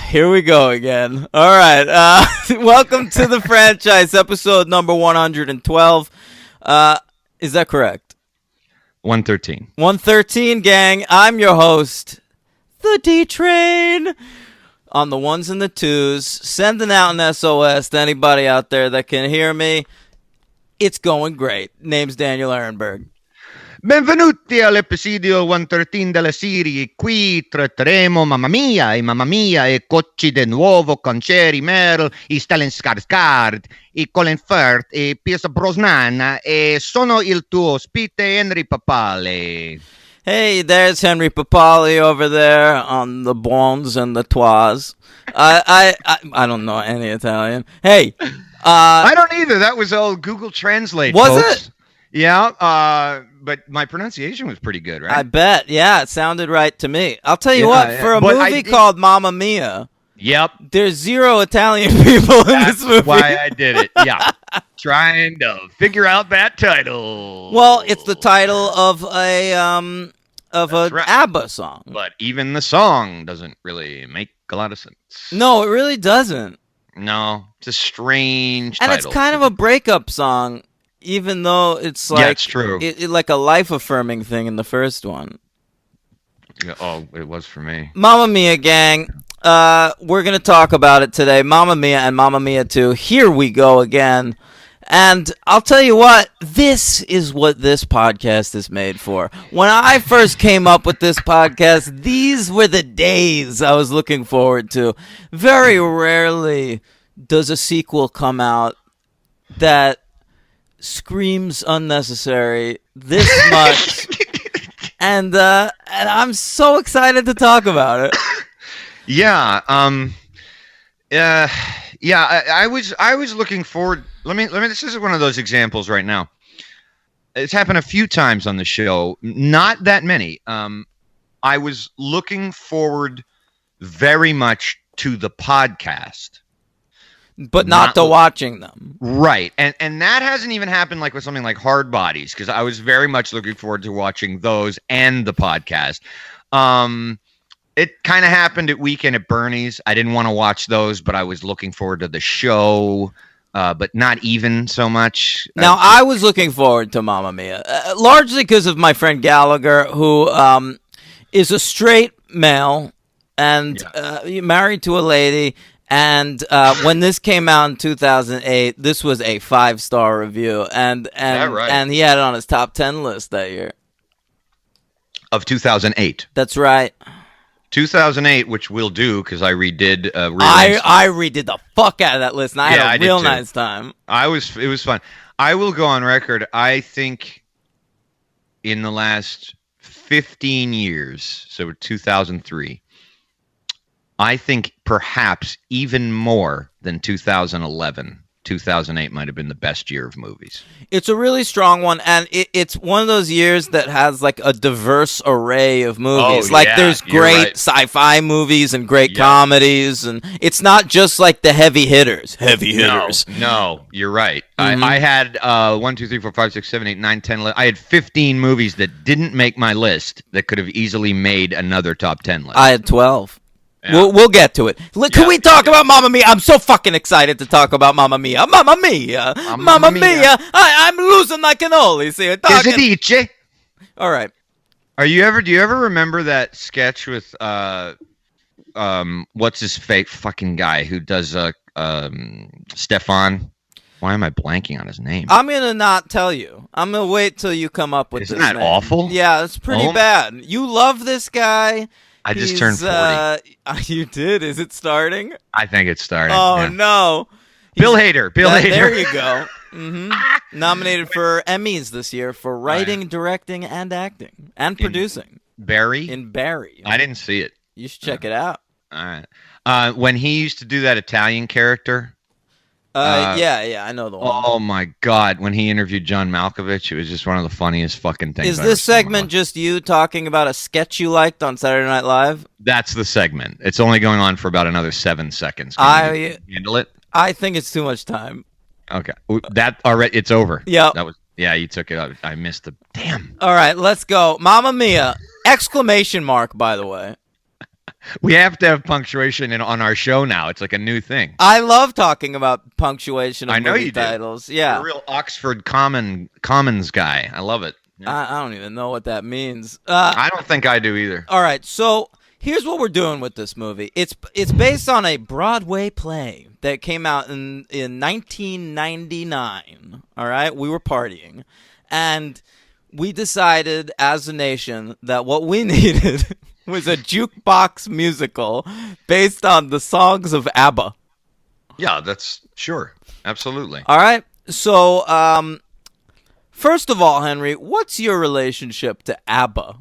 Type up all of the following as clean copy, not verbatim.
Here we go again. All right. Welcome to the franchise, episode number 112. Is that correct? 113. 113, gang. I'm your host, the D-Train. On the ones and the twos, sending out an SOS to anybody out there that can hear me. It's going great. Name's Daniel Ehrenberg. Benvenuti all'episodio 113 della serie. Qui tratteremo Mamma Mia e Cocci de Nuovo con Cherry Merle e Stellan Skarsgård e Colin Firth e Pierce Brosnan e sono il tuo ospite Henry Papale. Hey, there's Henry Papali over there on the bons and the tois. I don't know any Italian. Hey, I don't either. That was all Google Translate. Was folks. it? Yeah, but my pronunciation was pretty good, right? I bet. Yeah, it sounded right to me. I'll tell you what, for a movie called Mamma Mia, yep, there's zero Italian people in this movie. That's why I did it. Yeah, trying to figure out that title. Well, it's the title of a right. ABBA song. But even the song doesn't really make a lot of sense. No, it really doesn't. No, it's a strange and title. It's kind of a breakup song, even though it's like it's true. It like a life-affirming thing in the first one. Oh, it was for me. Mamma Mia, gang. We're going to talk about it today. Mamma Mia and Mamma Mia 2. Here we go again. And I'll tell you what, this is what this podcast is made for. When I first came up with this podcast, these were the days I was looking forward to. Very rarely does a sequel come out that screams unnecessary this much. and I'm so excited to talk about it. Yeah, I was looking forward. Let me. This is one of those examples right now. It's happened a few times on the show, not that many. I was looking forward very much to the podcast, but not to watching them. Right, and that hasn't even happened like with something like Hard Bodies, because I was very much looking forward to watching those and the podcast. It kind of happened at Weekend at Bernie's. I didn't want to watch those, but I was looking forward to the show, but not even so much. Now, I was looking forward to Mamma Mia, largely because of my friend Gallagher, who is a straight male and married to a lady. And when this came out in 2008, this was a 5-star review. And he had it on his top 10 list that year. Of 2008. That's right. 2008, which we'll do because I redid. I redid the fuck out of that list, and I had a real nice time. It was fun. I will go on record. I think in the last 15 years, so 2003, I think perhaps even more than 2011. 2008 might have been the best year of movies. It's a really strong one, and it's one of those years that has like a diverse array of movies. There's great sci-fi movies and great comedies, and it's not just like the heavy hitters. No, you're right. Mm-hmm. I had 1, 2, 3, 4, 5, 6, 7, 8, 9, 10. I had 15 movies that didn't make my list that could have easily made another top 10 list. I had 12. Yeah. We'll get to it. Can we talk about Mamma Mia? I'm so fucking excited to talk about Mamma Mia. Mamma Mia. Mamma Mia. I'm losing my cannoli. See, Che si dice? All right. Do you ever remember that sketch with what's his fake fucking guy who does Stefan? Why am I blanking on his name? I'm gonna not tell you. I'm gonna wait till you come up with Isn't this that name. awful? Yeah, it's pretty bad. You love this guy. I just turned 40. You did? Is it starting? I think it's starting. Oh, no. Bill Hader. There you go. Mm-hmm. Nominated for Emmys this year for writing, directing, and acting. And producing. Barry? In Barry. I didn't see it. You should check it out. All right. When he used to do that Italian character. Yeah, I know the one. Oh my God! When he interviewed John Malkovich, it was just one of the funniest fucking things. Is this segment just you talking about a sketch you liked on Saturday Night Live? That's the segment. It's only going on for about another 7 seconds. Can you handle it? I think it's too much time. Okay, that already. It's over. Yeah. Yeah, you took it out. I missed the damn. All right, let's go. Mamma Mia! Exclamation mark, by the way. We have to have punctuation on our show now. It's like a new thing. I love talking about punctuation of I know movie you do. titles. You're Yeah. a real Oxford Commons guy. I love it. Yeah. I don't even know what that means. I don't think I do either. All right, so here's what we're doing with this movie. It's based on a Broadway play that came out in 1999. All right, we were partying, and we decided as a nation that what we needed was a jukebox musical based on the songs of ABBA. Yeah, that's sure. Absolutely. All right, so first of all, Henry, what's your relationship to ABBA?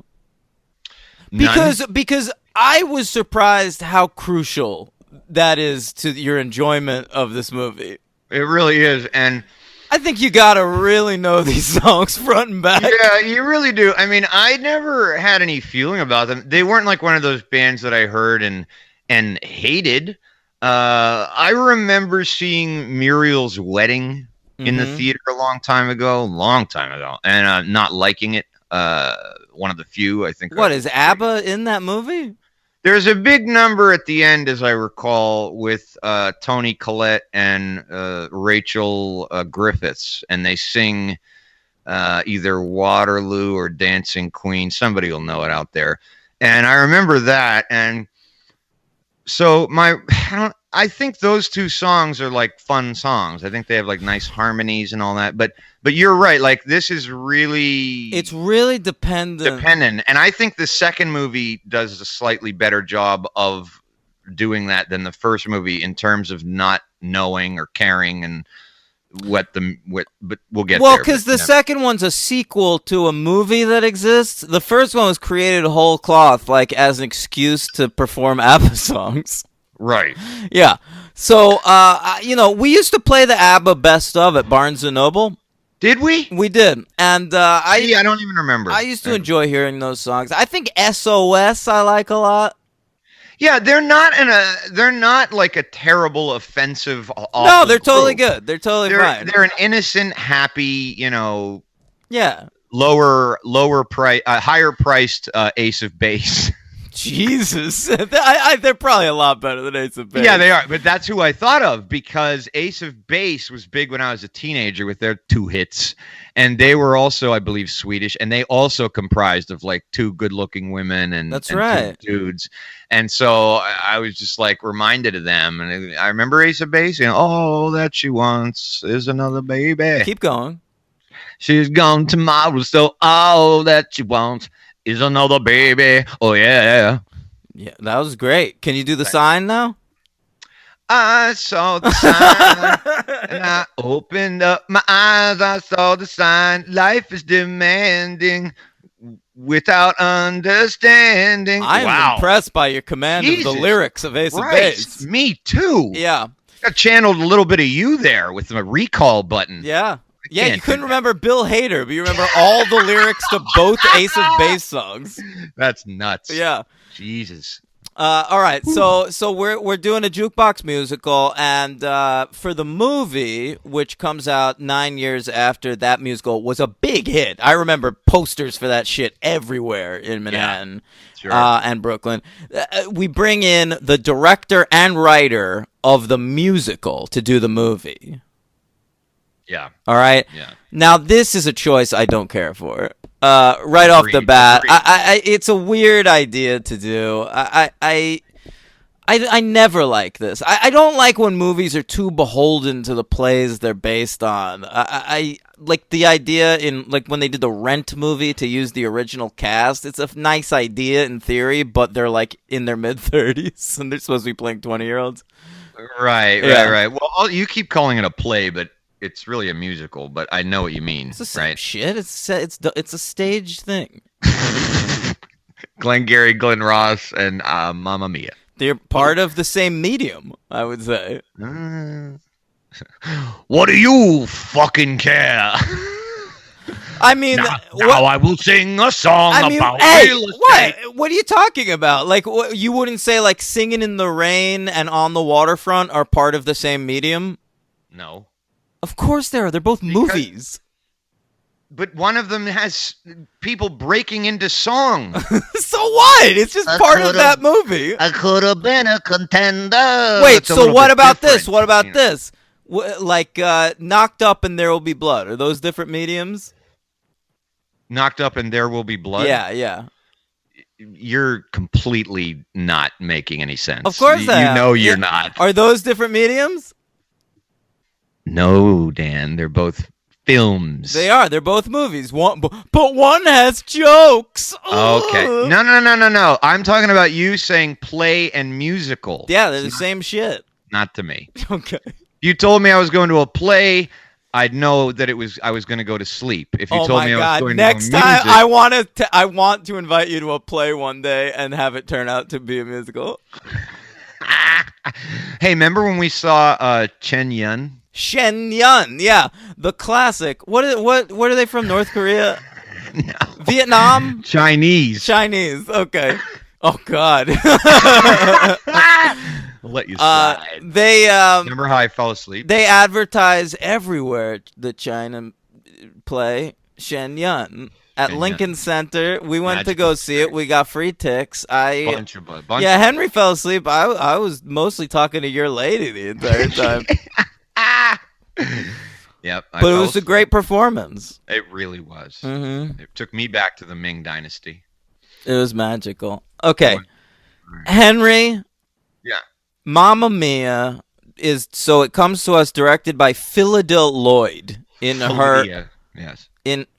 Because I was surprised how crucial that is to your enjoyment of this movie. It really is. And I think you gotta really know these songs front and back. yeah, you really do. I mean, I never had any feeling about them. They weren't like one of those bands that I heard and hated. I remember seeing Muriel's Wedding in the theater a long time ago, and not liking it. One of the few, I think. What is ABBA in that movie? There's a big number at the end, as I recall, with Toni Collette and Rachel Griffiths, and they sing either Waterloo or Dancing Queen. Somebody will know it out there. And I remember that, and so I think those two songs are like fun songs. I think they have like nice harmonies and all that. But you're right. Like this is really It's really dependent. And I think the second movie does a slightly better job of doing that than the first movie in terms of not knowing or caring and but we'll get Well, there. because the second one's a sequel to a movie that exists. The first one was created whole cloth, like as an excuse to perform ABBA songs. Right. Yeah. So, we used to play the ABBA best of at Barnes & Noble. Did we? We did. And I don't even remember. I used to enjoy hearing those songs. I think SOS I like a lot. Yeah, they're not like a terrible, offensive. No, they're totally good. They're totally fine. They're an innocent, happy, yeah, lower price, higher priced Ace of Base. Jesus, they're probably a lot better than Ace of Base. Yeah, they are. But that's who I thought of because Ace of Base was big when I was a teenager with their 2 hits. And they were also, I believe, Swedish. And they also comprised of like 2 good-looking women and, that's and right. 2 dudes. And so I was just like reminded of them. And I remember Ace of Base, all that she wants is another baby. Keep going. She's gone tomorrow, so all that she wants is another baby. Oh, yeah. Yeah, that was great. Can you do the sign now? I saw the sign and I opened up my eyes. I saw the sign. Life is demanding without understanding. I'm impressed by your command of the lyrics of Ace of Base. Me too. Yeah. I channeled a little bit of you there with the recall button. Yeah. Yeah, you couldn't remember Bill Hader, but you remember all the lyrics to both Ace of Base songs. That's nuts. Yeah. Jesus. All right, so we're doing a jukebox musical, and for the movie, which comes out 9 years after that musical was a big hit. I remember posters for that shit everywhere in Manhattan and Brooklyn. We bring in the director and writer of the musical to do the movie. Yeah. All right. Yeah. Now this is a choice I don't care for. Right off the bat, it's a weird idea to do. I never like this. I don't like when movies are too beholden to the plays they're based on. I like the idea in like when they did the Rent movie to use the original cast. It's a nice idea in theory, but they're like in their mid-30s and they're supposed to be playing 20-year-olds. Right. Well, you keep calling it a play, but it's really a musical, but I know what you mean. It's the same shit. It's a stage thing. Glengarry, Glen Ross, and Mamma Mia. They're part of the same medium, I would say. What do you fucking care? I mean, now I will sing a song about real estate. What are you talking about? Like, you wouldn't say like Singing in the Rain and On the Waterfront are part of the same medium? No. Of course they are. They're both movies. But one of them has people breaking into song. So what? It's just part of that movie. I could have been a contender. Wait, It's a so little what bit about this? different, What about you know. this? Like Knocked Up and There Will Be Blood. Are those different mediums? Knocked Up and There Will Be Blood? Yeah. You're completely not making any sense. Of course I am. know you're Yeah. not. Are those different mediums? No, Dan. They're both films. They are. They're both movies. But one has jokes. Okay. Ugh. No. I'm talking about you saying play and musical. Yeah, they're the same shit. Not to me. Okay. You told me I was going to a play, I'd know that I was going to go to sleep. If you Oh told my me I was God! going Next to a time, music, I want to invite you to a play one day and have it turn out to be a musical. Hey, remember when we saw Chen Yun? Shen Yun, yeah, the classic. What are they from? North Korea, No. Vietnam, Chinese. Chinese. Okay. Oh God. I'll let you slide. They Remember how I fell asleep? they advertise everywhere the China play Shen Yun at Shen Lincoln Yun. Center. We went to Magical go see it. We got free ticks. bunch. Yeah, Henry fell asleep. I was mostly talking to your lady the entire time. Yep. I But it fell was a asleep. great performance. It really was. Mm-hmm. It took me back to the Ming Dynasty. It was magical. Okay, Alright. Henry, Yeah. Mamma Mia it comes to us directed by Philida Lloyd in Philidia. Yes.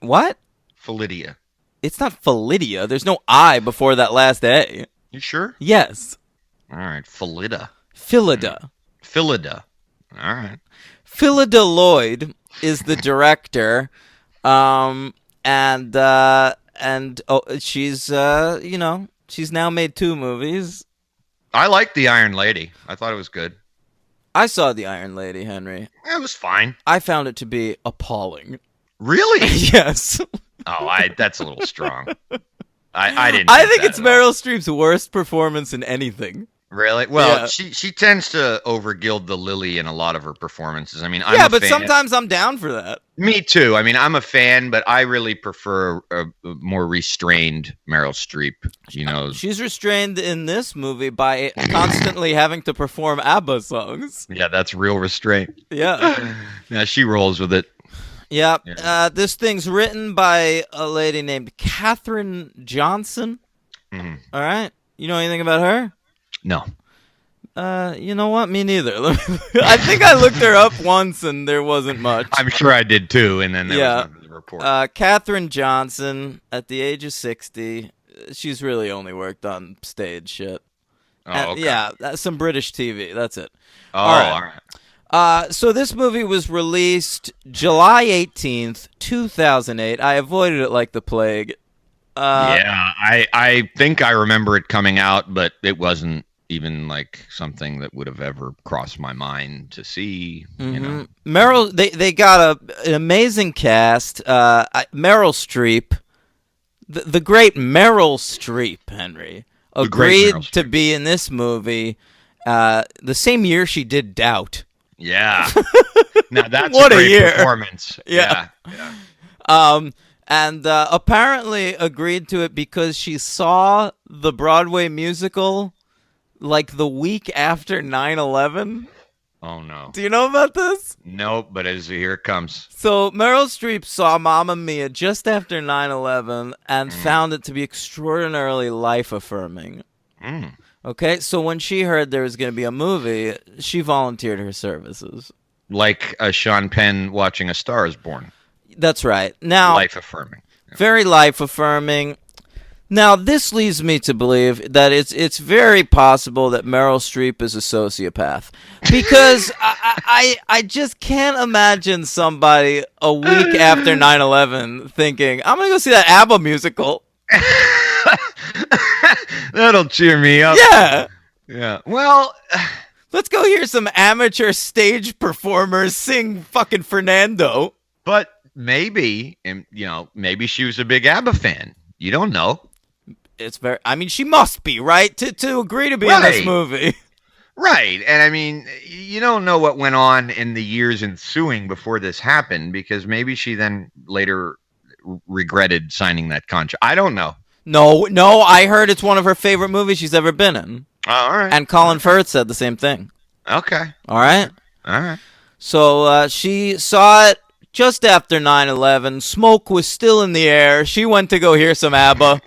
What? Philidia. It's not Philidia. There's no I before that last A. You sure? Yes. All right. Philida. Philida. Philida. All right. Philida Lloyd is the director, and she's she's now made 2 movies. I liked The Iron Lady. I thought it was good. I saw The Iron Lady, Henry. It was fine. I found it to be appalling. Really? Yes. That's a little strong. I didn't. I get think that it's at all. Meryl Streep's worst performance in anything. Really? Well, Yeah. she tends to overgild the lily in a lot of her performances. I mean, I'm Yeah, a but fan. sometimes I'm down for that. Me too. I mean, I'm a fan, but I really prefer a more restrained Meryl Streep. You know, She's restrained in this movie by constantly having to perform ABBA songs. yeah, that's real restraint. Yeah. Yeah, she rolls with it. Yeah. Yeah. This thing's written by a lady named Katherine Johnson. Mhm. All right. You know anything about her? No. You know what? Me neither. I think I looked her up once and there wasn't much. I'm sure I did too, and then there Yeah. was the report. Katherine Johnson, at the age of 60, she's really only worked on stage shit. Okay. Yeah, some British TV. That's it. Oh, all right. all right. So this movie was released July 18th, 2008. I avoided it like the plague. Yeah, I think I remember it coming out, but it wasn't even like something that would have ever crossed my mind to see. You know, Meryl, they got an amazing cast. Meryl Streep, the great Meryl Streep, Henry, great agreed Meryl to be in this movie the same year she did Doubt. yeah. Now that's What a a great year. performance. Yeah. Yeah. And apparently agreed to it because she saw the Broadway musical like the week after 9/11. Oh no. Do you know about this? Nope. But here it comes. So Meryl Streep saw Mamma Mia just after 9/11 and found it to be extraordinarily life-affirming. Mm. Okay, so when she heard there was going to be a movie, she volunteered her services. Like a Sean Penn watching A Star Is Born. That's right. Now, Life affirming. very life-affirming. Now, this leads me to believe that it's very possible that Meryl Streep is a sociopath, because I just can't imagine somebody a week after 9/11 thinking, I'm going to go see that ABBA musical. That'll cheer me up. Yeah. Yeah. Well, Let's go hear some amateur stage performers sing fucking Fernando. but maybe, maybe she was a big ABBA fan. You don't know. It's very, I mean, she must be, right? To agree to be in this Right. movie. Right. And I mean, you don't know what went on in the years ensuing before this happened, because maybe she then later regretted signing that contract. I don't know. No, I heard it's one of her favorite movies she's ever been in. Oh, all right. And Colin Firth said the same thing. Okay. All right? All right. So she saw it just after 9/11. Smoke was still in the air. She went to go hear some ABBA.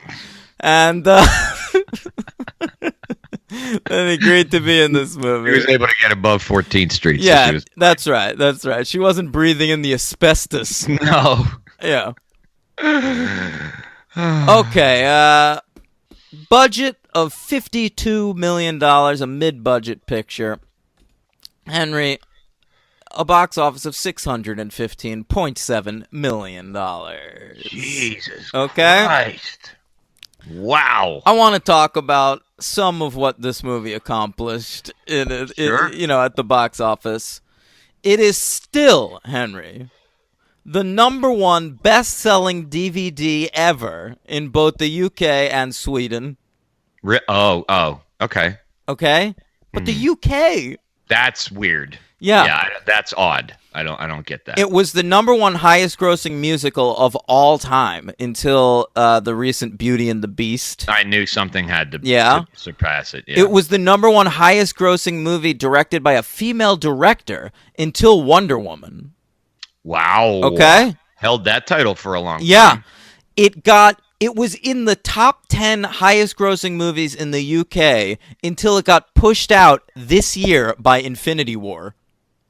And then agreed to be in this movie. He was able to get above 14th Street. Yeah, that's right. That's right. She wasn't breathing in the asbestos. No. Yeah. Okay. Budget of $52 million, a mid-budget picture. Henry, a box office of $615.7 million. Jesus Okay? Christ. Wow. I want to talk about some of what this movie accomplished Sure. at the box office. It is still, Henry, the number one best-selling DVD ever in both the UK and Sweden. Okay. Okay? But the UK. That's weird. Yeah. Yeah, that's odd. I don't get that. It was the number one highest grossing musical of all time until the recent Beauty and the Beast. I knew something had to, Yeah. to surpass it. Yeah. It was the number one highest grossing movie directed by a female director until Wonder Woman. Wow. Okay? Held that title for a long Yeah. time. It was in the top 10 highest grossing movies in the UK until it got pushed out this year by Infinity War.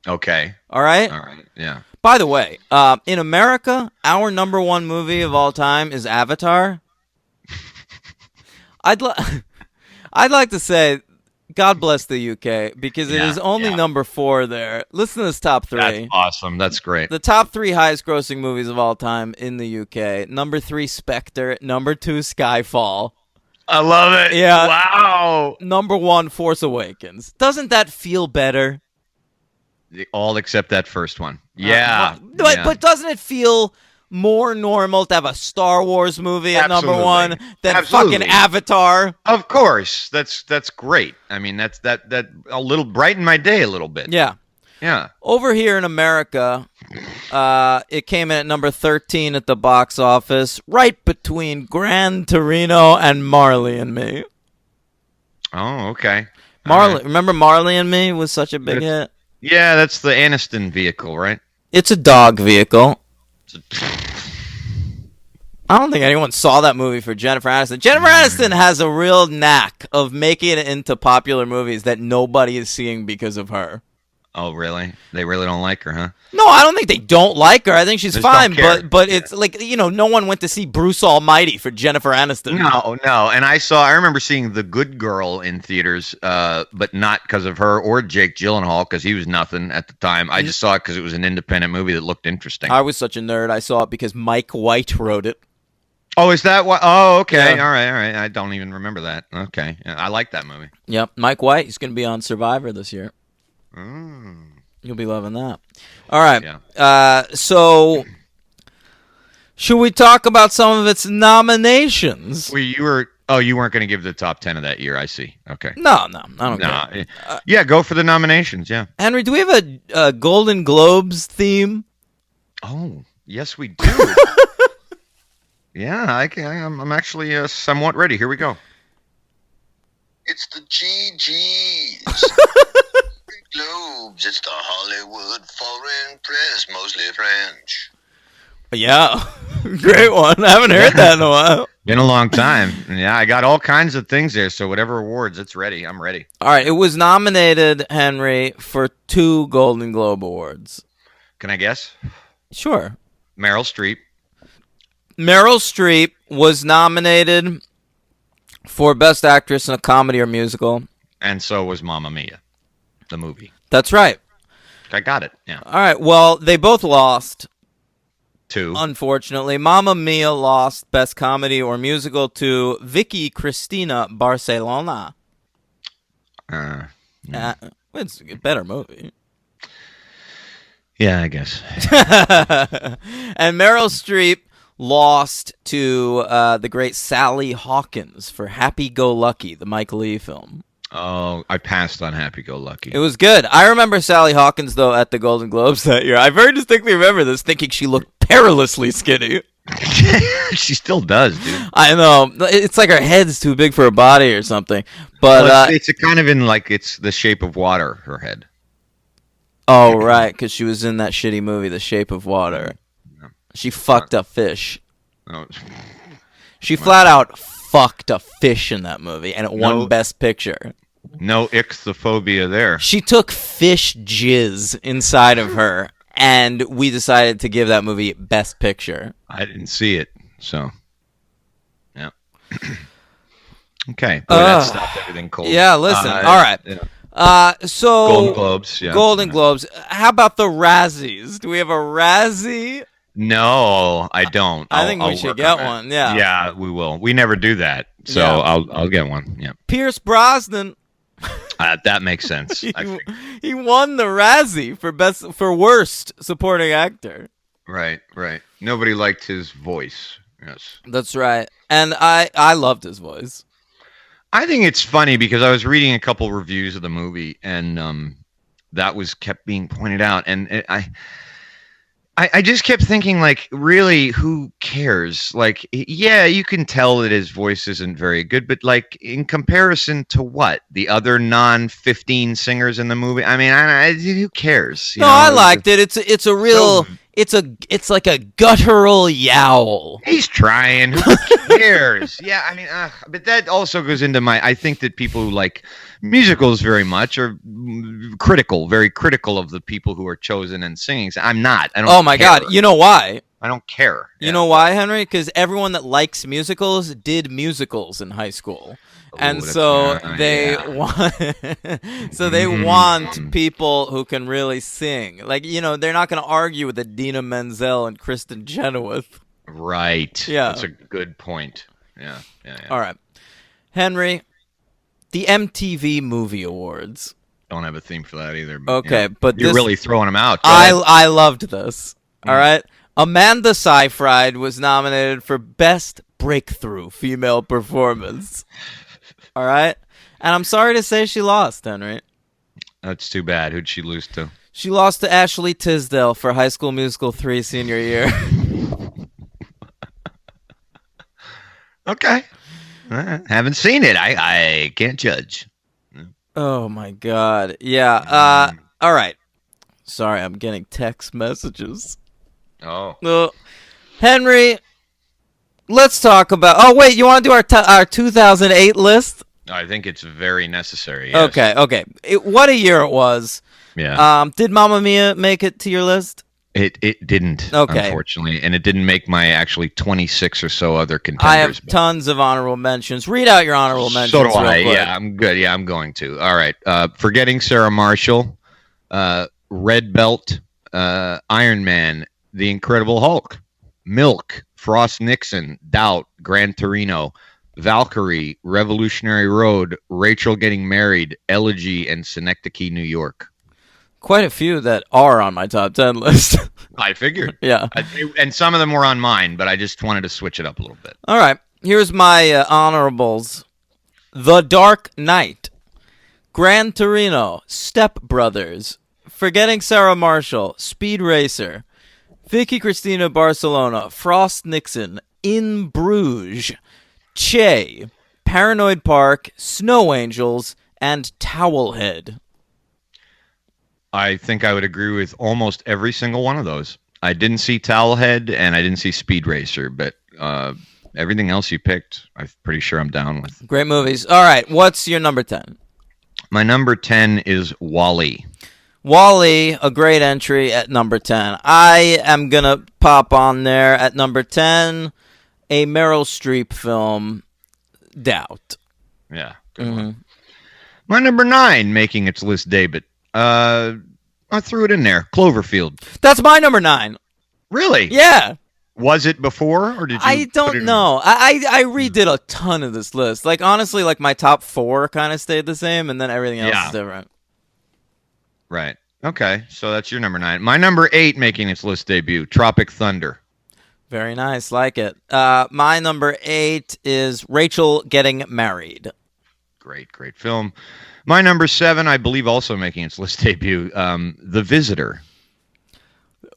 Okay. All right? All right. Yeah. By the way, in America, our number one movie of all time is Avatar. I'd like to say, God bless the UK, because it is only number 4 there. Listen to this top 3. That's awesome. That's great. The top 3 highest grossing movies of all time in the UK. Number 3, Spectre. Number 2, Skyfall. I love it. Yeah. Wow. Number 1, Force Awakens. Doesn't that feel better? All except that first one. Yeah. But doesn't it feel more normal to have a Star Wars movie at number 1 than fucking Avatar? Of course. That's great. I mean, that a little brighten my day a little bit. Yeah. Yeah. Over here in America, it came in at number 13 at the box office, right between Gran Torino and Marley and Me. Oh, okay. Remember Marley and Me was such a big hit? Yeah, that's the Aniston vehicle, right? It's a dog vehicle. I don't think anyone saw that movie for Jennifer Aniston. Jennifer Aniston has a real knack of making it into popular movies that nobody is seeing because of her. Oh, really? They really don't like her, huh? No, I don't think they don't like her. I think she's Just fine, don't care. but it's like, no one went to see Bruce Almighty for Jennifer Aniston. No. And I remember seeing The Good Girl in theaters, but not because of her or Jake Gyllenhaal, because he was nothing at the time. I just saw it because it was an independent movie that looked interesting. I was such a nerd. I saw it because Mike White wrote it. Oh, is that what? Oh, okay. Yeah. All right. I don't even remember that. Okay. Yeah, I like that movie. Yep, Mike White. He's going to be on Survivor this year. Mm. You'll be loving that. All right. Yeah. So, should we talk about some of its nominations? You weren't going to give the top 10 of that year. I see. Okay. No, I don't care. Yeah, go for the nominations. Yeah. Henry, do we have a Golden Globes theme? Oh, yes, we do. Yeah, I'm actually somewhat ready. Here we go. It's the GGs. Globes. It's the Hollywood Foreign Press, mostly French. Yeah, great one. I haven't heard that in a while. Been a long time. Yeah, I got all kinds of things there. So whatever awards, it's ready. I'm ready. All right, it was nominated, Henry, for 2 Golden Globe Awards. Can I guess? Sure. Meryl Streep. Meryl Streep was nominated for Best Actress in a Comedy or Musical. And so was Mamma Mia, the movie. That's right. I got it. Yeah. All right, well, they both lost. 2. Unfortunately, Mamma Mia lost Best Comedy or Musical to Vicky Cristina Barcelona. It's a better movie. Yeah, I guess. And Meryl Streep lost to the great Sally Hawkins for Happy Go Lucky, the Mike Leigh film. Oh, I passed on Happy Go Lucky. It was good. I remember Sally Hawkins, though, at the Golden Globes that year. I very distinctly remember this, thinking she looked perilously skinny. She still does, dude. I know. It's like her head's too big for her body or something. But Well, it's a kind of in like it's the shape of water. Her head. oh right, because she was in that shitty movie, The Shape of Water. Yeah. She fucked a fish. Oh, She flat out fucked a fish in that movie, and it won No. Best Picture. no ichthyophobia there. She took fish jizz inside of her, and we decided to give that movie Best Picture. I didn't see it, so yeah. Okay, boy, that stopped everything cold. Yeah, listen. All right. Yeah. So Golden Globes. Yeah. Golden Globes. How about the Razzies? Do we have a Razzie? No, I don't. I think we I'll should work get on that. one. Yeah. Yeah, we will. We never do that, so Yeah. I'll get one. Yeah, Pierce Brosnan. that makes sense. He, I think. he won the Razzie for worst supporting actor. Right. Nobody liked his voice. Yes. That's right. And I loved his voice. I think it's funny because I was reading a couple reviews of the movie, and that was kept being pointed out, and I just kept thinking, like, really, who cares? Like, yeah, you can tell that his voice isn't very good, but like in comparison to what the other non-15 singers in the movie, I mean, who cares? No, I liked it. It's a real. It's like a guttural yowl. He's trying. Who cares? Yeah, I mean, but that also goes into I think that people who like musicals very much are very critical of the people who are chosen and singing. I'm not. I don't. Oh my care. God! You know why? I don't care. You know why, Henry? Because everyone that likes musicals did musicals in high school, and that's so right, they yeah. want want people who can really sing. Like, they're not going to argue with Idina Menzel and Kristen Chenoweth. Right. Yeah. That's a good point. Yeah. All right, Henry, the MTV Movie Awards. Don't have a theme for that either. Okay, but you're this- really throwing them out. Go ahead. I loved this. All right. Amanda Seyfried was nominated for Best Breakthrough Female Performance. All right. And I'm sorry to say she lost, Henry. That's too bad. Who'd she lose to? She lost to Ashley Tisdale for High School Musical 3 senior year. Okay. Haven't seen it. I can't judge. Oh, my God. Yeah. All right. Sorry, I'm getting text messages. Oh. Henry, let's talk about... Oh, wait, you want to do our 2008 list? I think it's very necessary. Yes. Okay. What a year it was. Yeah. Did Mamma Mia make it to your list? It didn't, Okay. unfortunately, and it didn't make my actually 26 or so other contenders. I have tons of honorable mentions. Read out your honorable mentions. So do I. real quick. Yeah, I'm good. Yeah, I'm going to. All right. Forgetting Sarah Marshall, Red Belt, Iron Man, The Incredible Hulk, Milk, Frost Nixon, Doubt, Gran Torino, Valkyrie, Revolutionary Road, Rachel Getting Married, Elegy, and Synecdoche, New York. Quite a few that are on my top 10 list. I figured. Yeah. And some of them were on mine, but I just wanted to switch it up a little bit. All right. Here's my honorables. The Dark Knight, Gran Torino, Step Brothers, Forgetting Sarah Marshall, Speed Racer, Vicky Cristina Barcelona, Frost Nixon, In Bruges, Che, Paranoid Park, Snow Angels, and Towelhead. I think I would agree with almost every single one of those. I didn't see Towelhead and I didn't see Speed Racer, but everything else you picked, I'm pretty sure I'm down with. Great movies. All right. What's your number 10? My number 10 is WALL-E. WALL-E, a great entry at number 10. I am going to pop on there at number 10, a Meryl Streep film, Doubt. Yeah, good one. My number 9 making its list, David. I threw it in there. Cloverfield. That's my number 9. Really? Yeah. Was it before, or did you? I don't know. I redid a ton of this list. Like, honestly, like my top 4 kind of stayed the same, and then everything else is different. Right. Okay. So that's your number 9. My number 8 making its list debut. Tropic Thunder. Very nice. Like it. My number 8 is Rachel Getting Married. Great film. My number 7, I believe, also making its list debut. The Visitor.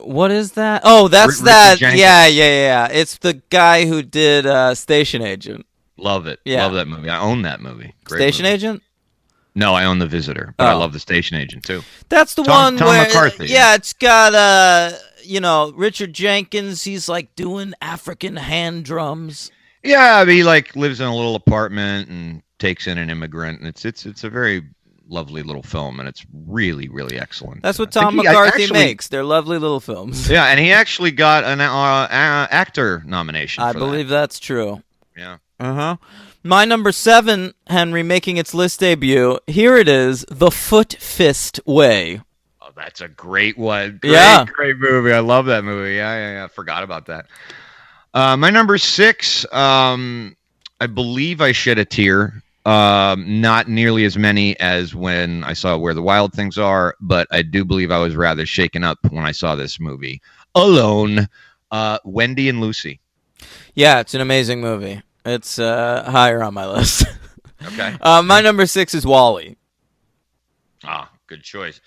What is that? Oh, that's Richard that. Jenkins. Yeah. It's the guy who did Station Agent. Love it. Yeah. Love that movie. I own that movie. Great Station movie. Agent? No, I own The Visitor, but I Oh. love The Station Agent too. That's the Tom one where McCarthy. yeah, it's got Richard Jenkins, he's like doing African hand drums. Yeah, he like lives in a little apartment and takes in an immigrant, and it's a very lovely little film, and it's really really excellent. That's what I Tom think he McCarthy actually- makes. They're lovely little films. Yeah, and he actually got an actor nomination. I for believe that's true. that. Uh-huh. My number 7, Henry, making its list debut. Here it is, The Foot Fist Way. Oh, that's a great one. Great movie. I love that movie. Yeah. Forgot about that. My number 6, I believe I shed a tear. Not nearly as many as when I saw Where the Wild Things Are, but I do believe I was rather shaken up when I saw this movie. Alone, Wendy and Lucy. Yeah, it's an amazing movie. It's higher on my list. Okay. My number 6 is Wall-E. Good choice.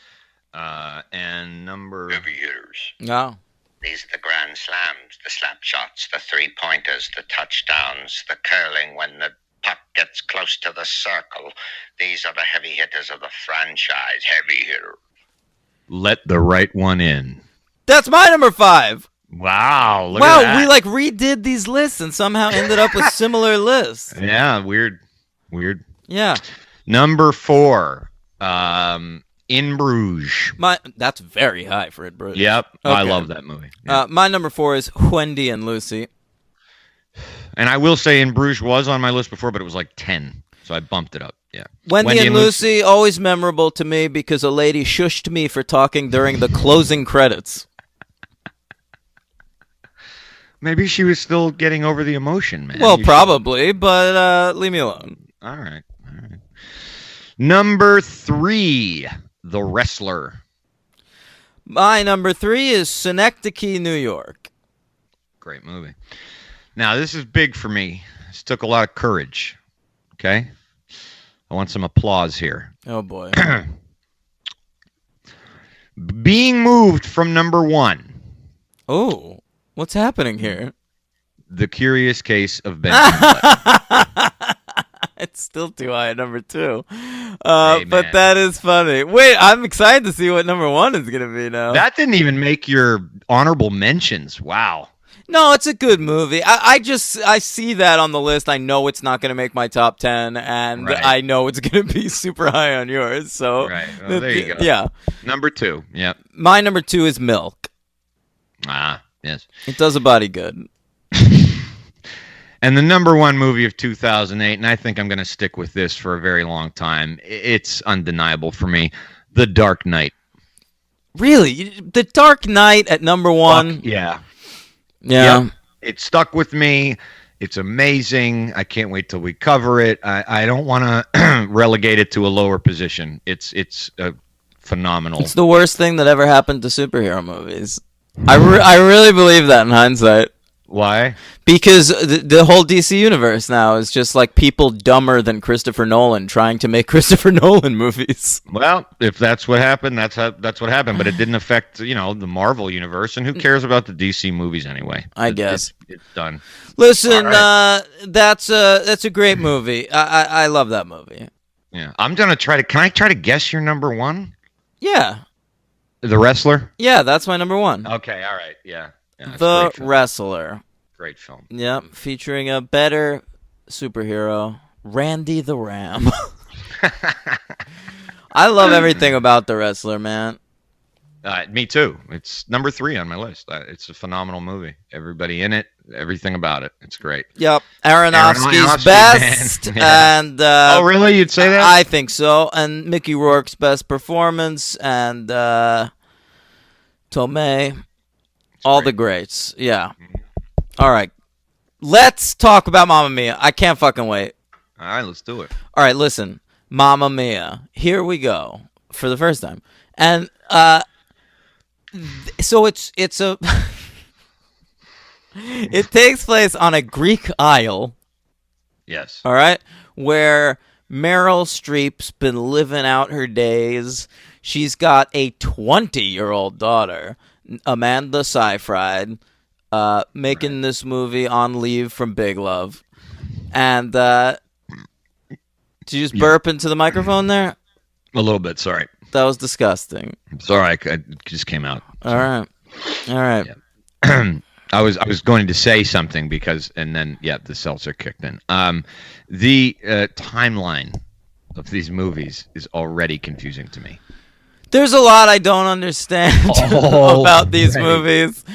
And number... Heavy hitters. No. These are the grand slams, the slap shots, the three-pointers, the touchdowns, the curling when the puck gets close to the circle. These are the heavy hitters of the franchise. Heavy hitter. Let the Right One In. That's my number 5. Wow. Look Wow, at that. we like redid these lists and somehow ended up with similar lists. Yeah, weird. Yeah. Number 4, In Bruges. That's very high for Ed Bruce. Yep, I Okay. love that movie. Yeah. My number 4 is Wendy and Lucy. And I will say In Bruges was on my list before, but it was like 10, so I bumped it up. Yeah. Wendy and Lucy, always memorable to me because a lady shushed me for talking during the closing credits. Maybe she was still getting over the emotion, man. Well, You probably, but leave me alone. should- All right. Number 3, The Wrestler. My number 3 is Synecdoche, New York. Great movie. Now, this is big for me. This took a lot of courage. Okay? I want some applause here. Oh, boy. Being moved from number 1, Oh, what's happening here? The Curious Case of Benjamin Button. It's still too high at number 2. Hey, But man. that is funny. Wait, I'm excited to see what number 1 is going to be now. That didn't even make your honorable mentions. Wow. No, it's a good movie. I see that on the list. I know it's not going to make my top 10, and Right. I know it's going to be super high on yours. So, Right. Well, there you go. Yeah. Number 2. Yep. My number 2 is Milk. Yes. It does a body good. And the number 1 movie of 2008, and I think I'm going to stick with this for a very long time. It's undeniable for me. The Dark Knight. Really? The Dark Knight at number 1? Fuck yeah. Yeah. Yep. It stuck with me. It's amazing. I can't wait till we cover it. I don't want to relegate it to a lower position. It's phenomenal. It's the worst thing that ever happened to superhero movies. I really believe that in hindsight. Why? Because the whole DC universe now is just like people dumber than Christopher Nolan trying to make Christopher Nolan movies. Well, if that's what happened, that's what happened. But it didn't affect, the Marvel universe, and who cares about the DC movies anyway? I guess. It's done. Listen, All that's a great movie. I love that movie. Yeah, I'm gonna try to. Can I try to guess your number 1? Yeah, The Wrestler. yeah, that's my number 1. Okay, all right, yeah. It's a The great film. Wrestler. Great film. Yep, featuring a better superhero, Randy the Ram. I love everything about The Wrestler, man. Me too. It's number 3 on my list. It's a phenomenal movie. Everybody in it, everything about it. It's great. Yep, Aronofsky's Aronofsky, best, man. Yeah. and Oh, really? You'd say that? I think so. And Mickey Rourke's best performance, and Tomei, all the greats. Yeah. All right, let's talk about Mamma Mia. I can't fucking wait. All right, let's do it. All right, listen, Mamma Mia. Here we go for the first time, and so it's a it takes place on a Greek isle. Yes. All right, where Meryl Streep's been living out her days. She's got a 20-year-old daughter Amanda Seyfried, making this movie on leave from Big Love. And did you just burp into the microphone there? A little bit, sorry. That was disgusting. Sorry, it just came out. All right. Yeah. I was going to say something and then the seltzer kicked in. The timeline of these movies is already confusing to me. There's a lot I don't understand about these movies,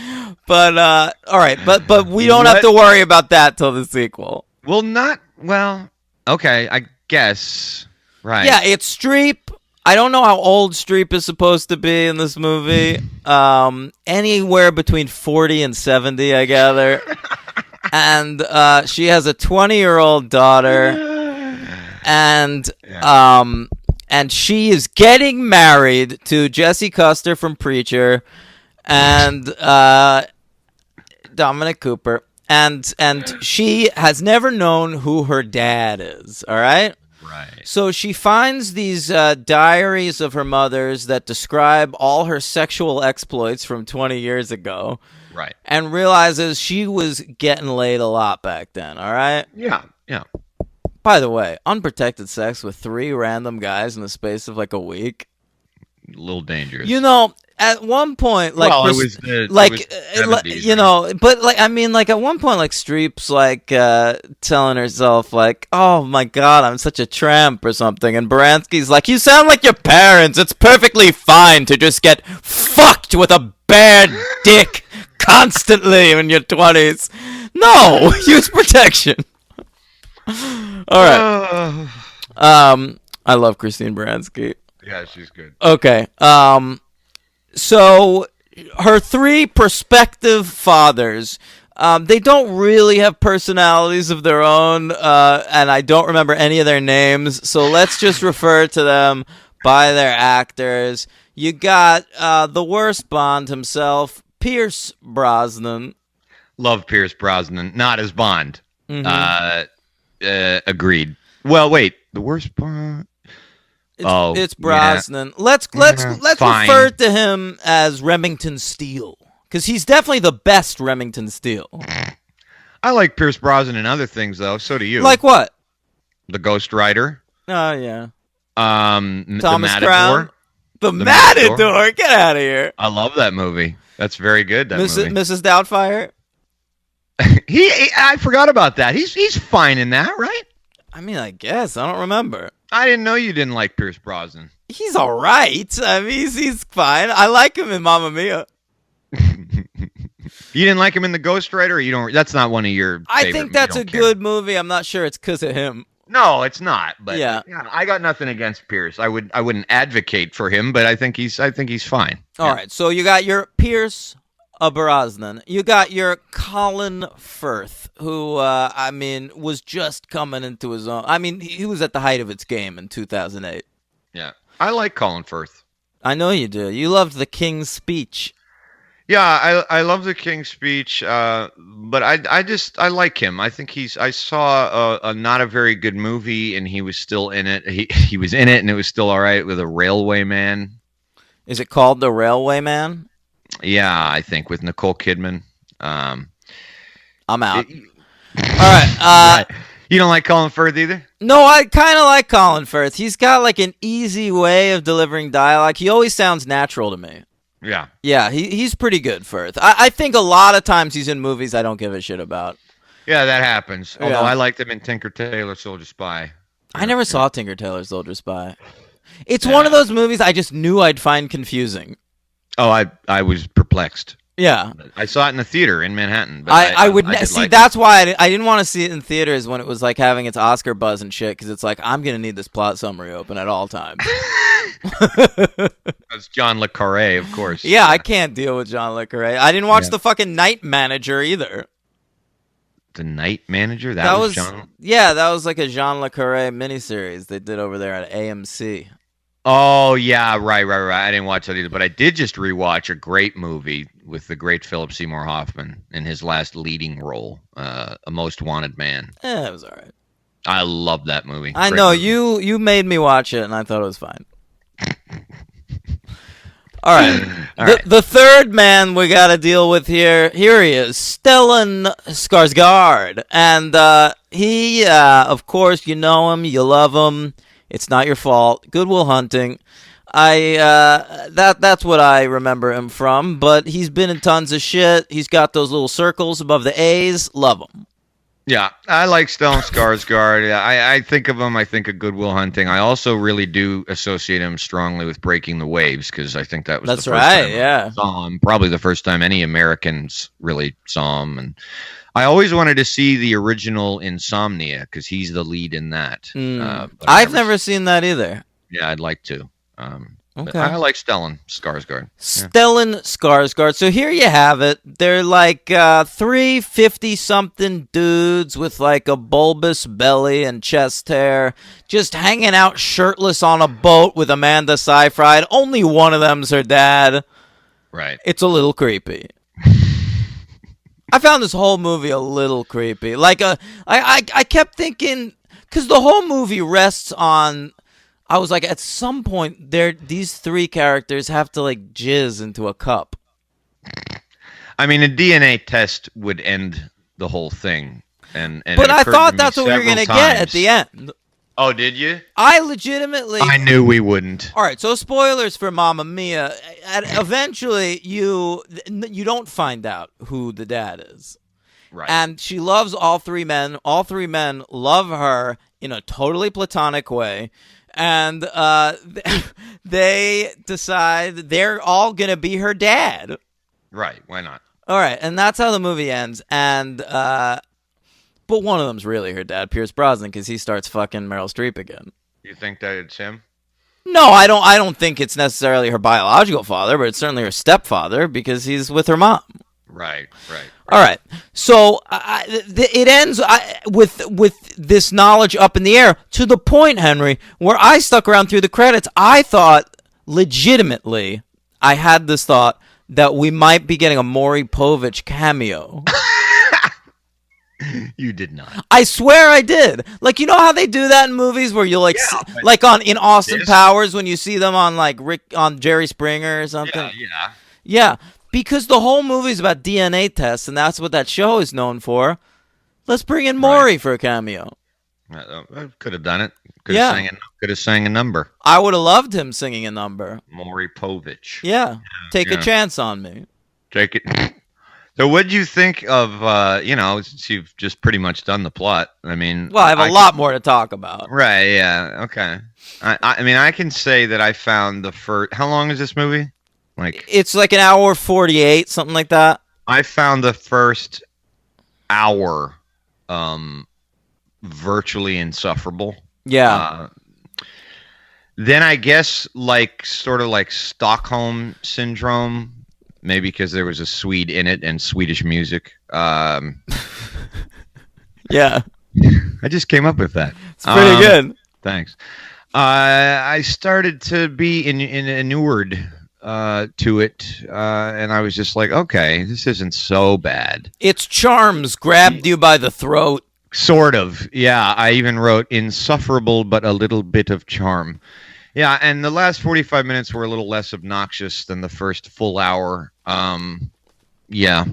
but all right, but we don't have to worry about that till the sequel. Okay, I guess. Right. Yeah, it's Streep. I don't know how old Streep is supposed to be in this movie. Anywhere between 40 and 70, I gather. And she has a 20-year-old daughter, and she is getting married to Jesse Custer from Preacher, and Dominic Cooper, and she has never known who her dad is. All right. Right. So she finds these diaries of her mother's that describe all her sexual exploits from 20 years ago. Right. And realizes she was getting laid a lot back then, all right? Yeah. By the way, unprotected sex with 3 random guys in the space of like a week. A little dangerous. You know, at one point, like, it was the 70s, you know, but like, I mean, like at one point, like Streep's like telling herself, like, "Oh my God, I'm such a tramp" or something, and Baranski's like, "You sound like your parents. It's perfectly fine to just get fucked with a bare dick constantly in your 20s. No, use protection." All right. I love Christine Baranski. Yeah, she's good. Okay. So her 3 prospective fathers, they don't really have personalities of their own, and I don't remember any of their names, so let's just refer to them by their actors. You got the worst Bond himself, Pierce Brosnan. Love Pierce Brosnan, not as Bond. Mm-hmm. Agreed. Well, wait, the worst Bond... It's Brosnan. Yeah. Let's Fine. refer to him as Remington Steele, because he's definitely the best Remington Steele. I like Pierce Brosnan and other things, though. So do you. Like what? The Ghost Rider. Oh yeah. The Thomas Matador. Crown. The Matador. Get out of here. I love that movie. That's very good. That movie. Mrs. Doubtfire. I forgot about that. He's fine in that, right? I mean, I guess I don't remember. I didn't know you didn't like Pierce Brosnan. He's all right. I mean, he's fine. I like him in Mamma Mia. You didn't like him in The Ghost Rider? Or you don't? That's not one of your. I think that's a good movie. I'm not sure it's because of him. No, it's not. But yeah, I got nothing against Pierce. I wouldn't advocate for him, but I think he's fine. All right. So you got your Pierce Brosnan. You got your Colin Firth, who I mean was just coming into his own. I mean, he was at the height of its game in 2008. Yeah, I like Colin Firth. I know you do. You loved The King's Speech. Yeah, I love The King's Speech, but I like him. I think I saw a not a very good movie, and he was still in it. He was in it, and it was still all right, with a Railway Man. Is it called The Railway Man? Yeah, I think, with Nicole Kidman. I'm out. All right. You don't like Colin Firth either? No, I kind of like Colin Firth. He's got like an easy way of delivering dialogue. He always sounds natural to me. Yeah. Yeah, he's pretty good, Firth. I think a lot of times he's in movies I don't give a shit about. Yeah, that happens. Although Yeah. I liked him in Tinker Tailor Soldier Spy. I never saw Tinker Tailor Soldier Spy. It's one of those movies I just knew I'd find confusing. Oh, I was perplexed. Yeah. I saw it in the theater in Manhattan. But I would did see. like That's why I didn't want to see it in theaters when it was like having its Oscar buzz and shit. Because it's like I'm gonna need this plot summary open at all times. That's John le Carré, of course. Yeah, I can't deal with John le Carré. I didn't watch the fucking Night Manager either. The Night Manager. That was John. Yeah, that was like a Jean le Carré miniseries they did over there at AMC. Oh yeah, right. I didn't watch that either, but I did just rewatch a great movie with the great Philip Seymour Hoffman in his last leading role, A Most Wanted Man. It was all right. I love that movie. I Great know movie. you made me watch it, and I thought it was fine. All right. All right. The third man we got to deal with here he is, Stellan Skarsgård. And he, of course, you know him, you love him. It's not your fault. Good Will Hunting. That's what I remember him from, but he's been in tons of shit. He's got those little circles above the A's. Love him. Yeah, I like Stellan Skarsgård. I think of him. I think of Good Will Hunting. I also really do associate him strongly with Breaking the Waves because I think that was That's the first right, time yeah. I saw him. Probably the first time any Americans really saw him. And I always wanted to see the original Insomnia because he's the lead in that. But I've never seen that either. Yeah, I'd like to. But Okay. I like Stellan Skarsgård. Stellan Skarsgård. So here you have it. They're like 350-something dudes with like a bulbous belly and chest hair, just hanging out shirtless on a boat with Amanda Seyfried. Only one of them's her dad. Right. It's a little creepy. I found this whole movie a little creepy. Like I kept thinking, because the whole movie rests on. I was like, at some point, these three characters have to like jizz into a cup. I mean, a DNA test would end the whole thing. And But it I occurred thought to me that's what we were several going to get at times. the end. Oh, did you? I legitimately. I knew we wouldn't. All right, so spoilers for Mamma Mia. Eventually, you don't find out who the dad is. Right. And she loves all three men. All three men love her in a totally platonic way. And they decide they're all going to be her dad. Right. Why not? All right, and that's how the movie ends. And but one of them's really her dad, Pierce Brosnan, because he starts fucking Meryl Streep again. You think that it's him? No, I don't think it's necessarily her biological father, but it's certainly her stepfather because he's with her mom. Right. All right, so it ends with this knowledge up in the air to the point, Henry, where I stuck around through the credits. I thought, legitimately, I had this thought that we might be getting a Maury Povich cameo. You did not. I swear I did. Like, you know how they do that in movies where you like, Yeah, but like in Austin this- Powers when you see them on like on Jerry Springer or something. Yeah. Yeah, because the whole movie's about DNA tests, and that's what that show is known for. Let's bring in Maury for a cameo. I could have done it. Could have sang a number. I would have loved him singing a number. Maury Povich. Yeah, take a yeah. chance on me. Take it. So what'd you think of, since you've just pretty much done the plot? I mean... Well, I have a lot more to talk about. Right, yeah, okay. I mean, I can say that I found the first... How long is this movie? Like, It's like an hour 48, something like that. I found the first hour virtually insufferable. Yeah. Then I guess sort of like Stockholm Syndrome, maybe because there was a Swede in it and Swedish music. Yeah. I just came up with that. It's pretty good. Thanks. I started to be inured to it, and I was just like, okay, this isn't so bad. Its charms grabbed you by the throat. Sort of, yeah. I even wrote insufferable, but a little bit of charm. Yeah, and the last 45 minutes were a little less obnoxious than the first full hour. Yeah.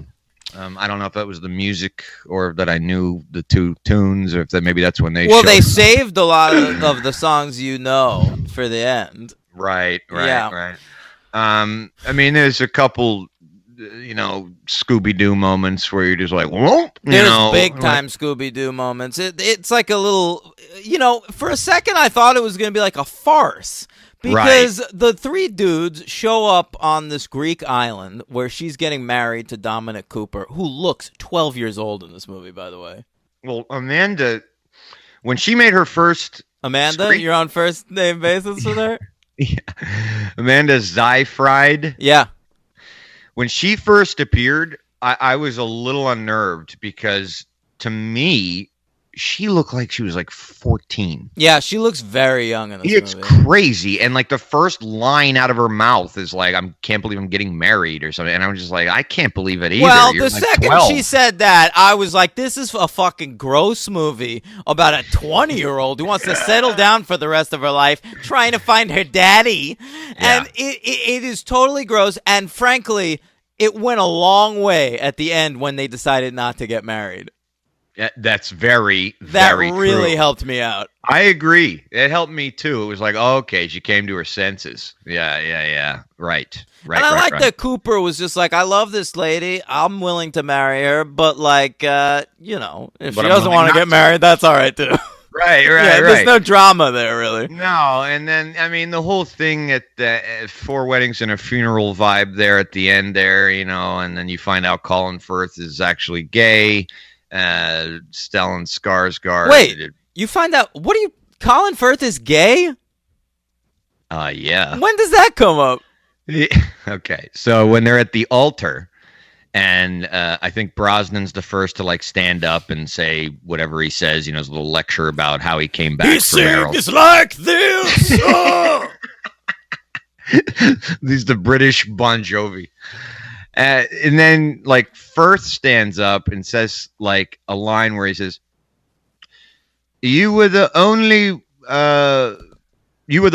I don't know if that was the music or that I knew the two tunes, or if maybe that's when they. Well, showed they up. saved a lot of the songs you know for the end. Right. Yeah. I mean, there's a couple, Scooby-Doo moments where you're just like, whoa, There's big time Scooby-Doo moments. It's like a little, for a second I thought it was going to be like a farce. Because the three dudes show up on this Greek island where she's getting married to Dominic Cooper, who looks 12 years old in this movie, by the way. Well, Amanda, when she made her first... Amanda, you're on first name basis with her? Yeah. Amanda Seyfried. Yeah. When she first appeared, I was a little unnerved because, to me, she looked like she was like 14. Yeah, she looks very young in this It's movie. crazy. And like the first line out of her mouth is like, I can't believe I'm getting married or something. And I'm just like, I can't believe it either. Well, You're the like second 12. she said that, I was like, this is a fucking gross movie about a 20-year-old who wants to settle down for the rest of her life trying to find her daddy. And it is totally gross. And frankly, it went a long way at the end when they decided not to get married. Yeah, that's very, That very really true. helped me out. I agree. It helped me too. It was like, oh, okay, she came to her senses. Yeah. Right. And I like that Cooper was just like, I love this lady. I'm willing to marry her. But like, if But she I'm doesn't willing want to not get to. married, that's all right too. Right. Yeah, there's no drama there, really. No, and then I mean the whole thing at Four Weddings and a Funeral vibe there at the end there, and then you find out Colin Firth is actually gay. Stellan Skarsgård. Wait, you find out, Colin Firth is gay? Yeah. When does that come up? Okay, so when they're at the altar, and I think Brosnan's the first to like stand up and say whatever he says, his little lecture about how he came back from Meryl. It's like this. Oh. He's the British Bon Jovi. And then like Firth stands up and says like a line where he says, you were the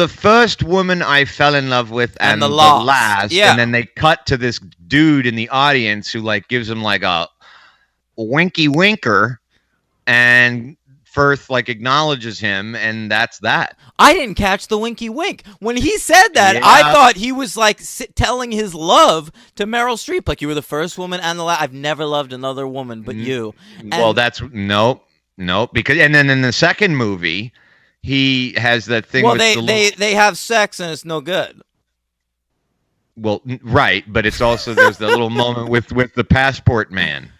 first woman I fell in love with and the last. Yeah. And then they cut to this dude in the audience who like gives him like a winky winker, and Firth like acknowledges him, and that's that. I didn't catch the winky wink. When he said that, Yeah. I thought he was like telling his love to Meryl Streep. Like, you were the first woman and the last. I've never loved another woman but you. Well, that's nope. Because and then in the second movie, he has that thing. Well, with they have sex and it's no good. Well, right, but it's also there's the little moment with the passport man.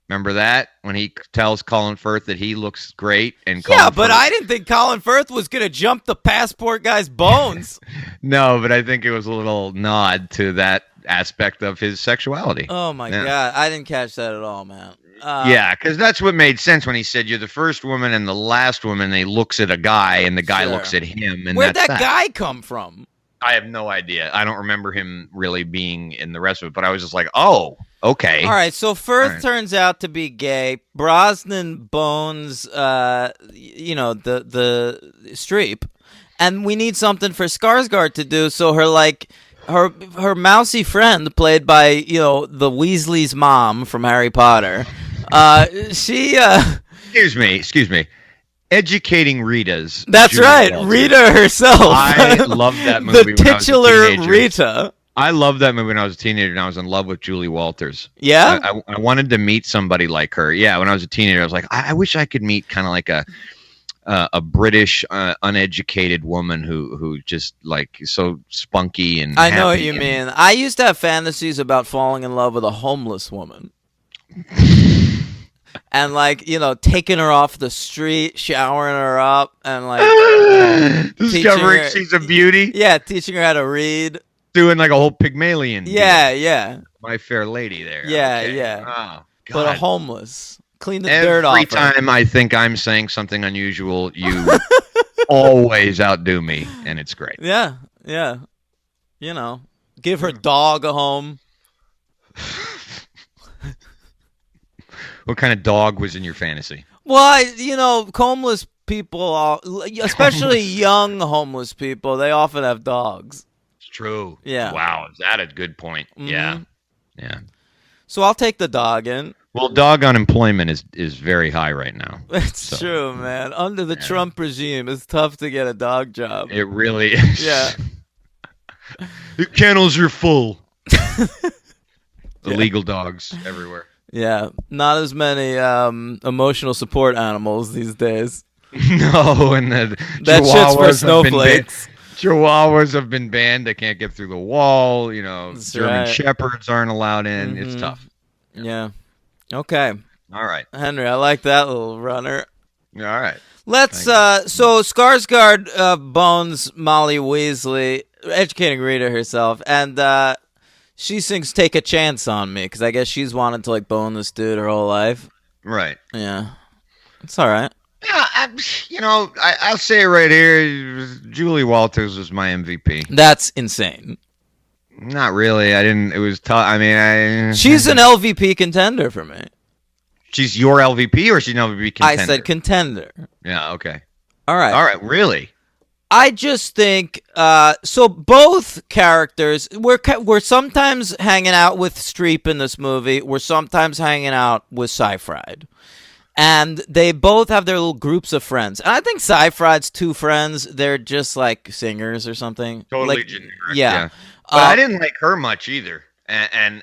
Remember that when he tells Colin Firth that he looks great, and Yeah, but I didn't think Colin Firth was gonna jump the passport guy's bones. No, but I think it was a little nod to that aspect of his sexuality. Oh my god, I didn't catch that at all, man. Yeah, because that's what made sense when he said you're the first woman and the last woman. And he looks at a guy, and the guy Sure. looks at him, and Where'd that's that guy come from? I have no idea. I don't remember him really being in the rest of it, but I was just like, oh, okay. All right, so Firth right. turns out to be gay. Brosnan bones, the Streep, and we need something for Skarsgård to do. So her mousy friend, played by the Weasley's mom from Harry Potter, she. Excuse me. Educating Rita's. That's Julie right, Walters. Rita herself. I love that movie. The when I was a titular teenager. Rita. I loved that movie when I was a teenager, and I was in love with Julie Walters. Yeah. I wanted to meet somebody like her. Yeah, when I was a teenager, I was like, I wish I could meet kind of like a British uneducated woman who just like is so spunky and. I know what happy you and- mean. I used to have fantasies about falling in love with a homeless woman. And taking her off the street, showering her up, and discovering her- she's a beauty, teaching her how to read. doing like a whole Pygmalion. deal. Yeah. My Fair Lady there. Yeah, Okay. yeah. Oh, But a God. homeless. Clean the dirt off Every her. time I think I'm saying something unusual, you always outdo me, and it's great. Yeah. Give her dog a home. What kind of dog was in your fantasy? Well, homeless people, especially young homeless people, they often have dogs. It's true. Yeah. Wow, is that a good point? Yeah. Mhm. Yeah. So I'll take the dog in. Well, dog unemployment is very high right now. It's true, man. Under the Trump regime, it's tough to get a dog job. It really is. Yeah. The kennels are full. Illegal dogs everywhere. Yeah. Not as many emotional support animals these days. No, and the That shit's for Chihuahuas have been snowflakes. Chihuahuas have been banned. They can't get through the wall. That's German right. Shepherds aren't allowed in. It's Mhm. tough. Yeah. Okay. All right. Henry, I like that little runner. All right. Let's so Skarsgård bones Molly Weasley, educating Rita herself, and she sings "Take a Chance on Me" because I guess she's wanted to bone this dude her whole life. Right. Yeah, it's all right. Yeah, I'll say it right here. Julie Walters was my MVP. That's insane. Not really. I didn't. It was tough. I mean, She's an LVP contender for me. She's your LVP or she's an LVP contender? I said contender. Yeah. Okay. All right. All right. Really? I just think so. Both characters, we're sometimes hanging out with Streep in this movie. We're sometimes hanging out with Seyfried, and they both have their little groups of friends. And I think Seyfried's two friends, they're just like singers or something. Totally like, generic. Yeah. But I didn't like her much either. And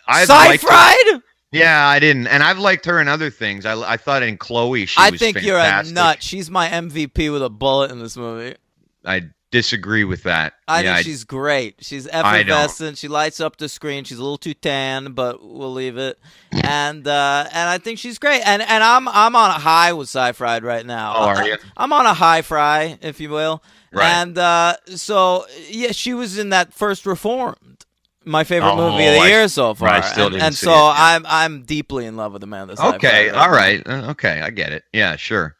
I Seyfried? Yeah, I didn't. And I've liked her in other things. I thought in Chloe she was fantastic. You're a nut. She's my MVP with a bullet in this movie. I disagree with that. I think she's great. She's effervescent. She lights up the screen. She's a little too tan, but we'll leave it. And I think she's great. And I'm on a high with Seyfried right now. Oh, are you? I'm on a high fry, if you will. Right. And so yeah, she was in that first Reformed, my favorite movie of the year so far. I still didn't and see so it, yeah. I'm deeply in love with Amanda Seyfried. Okay, all right. Okay, I get it. Yeah, sure.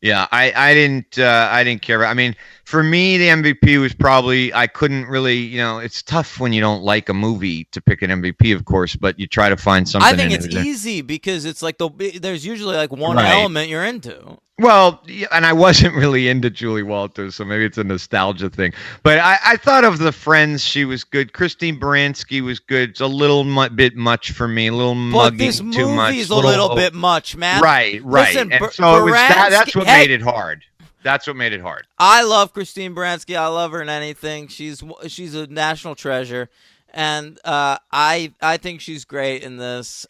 Yeah, I didn't care. I mean, for me, the MVP was probably, I couldn't really, it's tough when you don't like a movie to pick an MVP, of course, but you try to find something. I think in it's it. easy because it's like there's usually like one Right. element you're into. Well, and I wasn't really into Julie Walters, so maybe it's a nostalgia thing. But I thought of the friends, she was good. Christine Baranski was good. It's a little bit much for me, a little But this mugging too much. movie's a little bit much, man. Right. Listen, And so it was that's what Baranski- made it hard. That's what made it hard. I love Christine Baranski. I love her in anything. She's a national treasure, and I think she's great in this.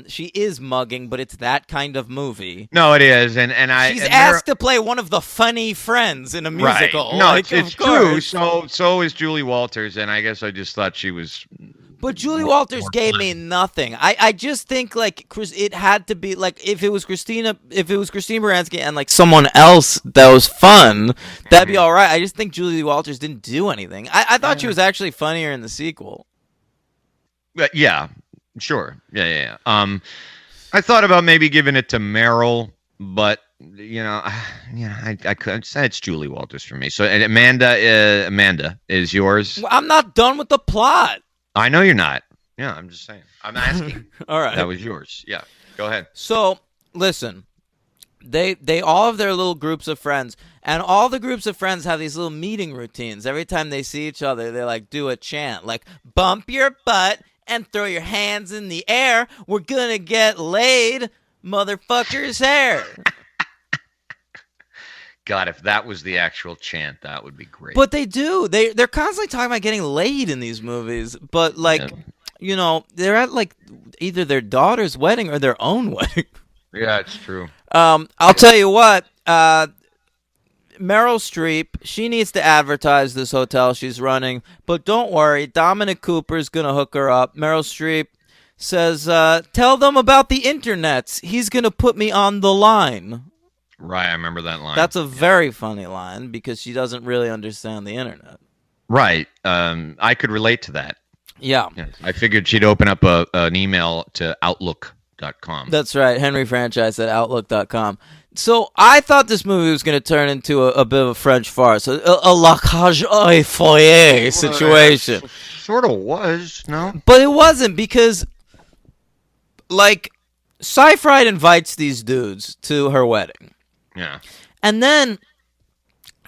She is mugging, but it's that kind of movie. No, it is, and She's asked to play one of the funny friends in a musical. Right. No, like, it's true. So is Julie Walters, and I guess I just thought she was. But Julie Walters gave me nothing. I just think like it had to be like if it was Christine Baranski and like someone else that was fun, that'd be all right. I just think Julie Walters didn't do anything. I thought she was actually funnier in the sequel. Yeah, sure. Yeah. I thought about maybe giving it to Meryl, but I could say it's Julie Walters for me. So and Amanda is yours. I'm not done with the plot. I know you're not. Yeah, I'm just saying. I'm asking. All right. That was yours. Yeah. Go ahead. So, listen. They all have their little groups of friends, and all the groups of friends have these little meeting routines. Every time they see each other, they like do a chant, like bump your butt and throw your hands in the air. We're gonna get laid, motherfucker's hair. God, if that was the actual chant, that would be great. But they do. They're constantly talking about getting laid in these movies. But like, they're at like either their daughter's wedding or their own wedding. Yeah, it's true. I'll tell you what. Meryl Streep, she needs to advertise this hotel she's running. But don't worry, Dominic Cooper's gonna hook her up. Meryl Streep says, "Tell them about the internets. He's gonna put me on the line." Right, I remember that line. That's a very funny line because she doesn't really understand the internet. Right. I could relate to that. Yeah. Yes. I figured she'd open up an email to Outlook.com. That's right. Henry Franchise at Outlook.com. So I thought this movie was going to turn into a bit of a French farce, a La Cage aux Folles situation. Sort of was, no? But it wasn't because, like, Seyfried invites these dudes to her wedding. Yeah. And then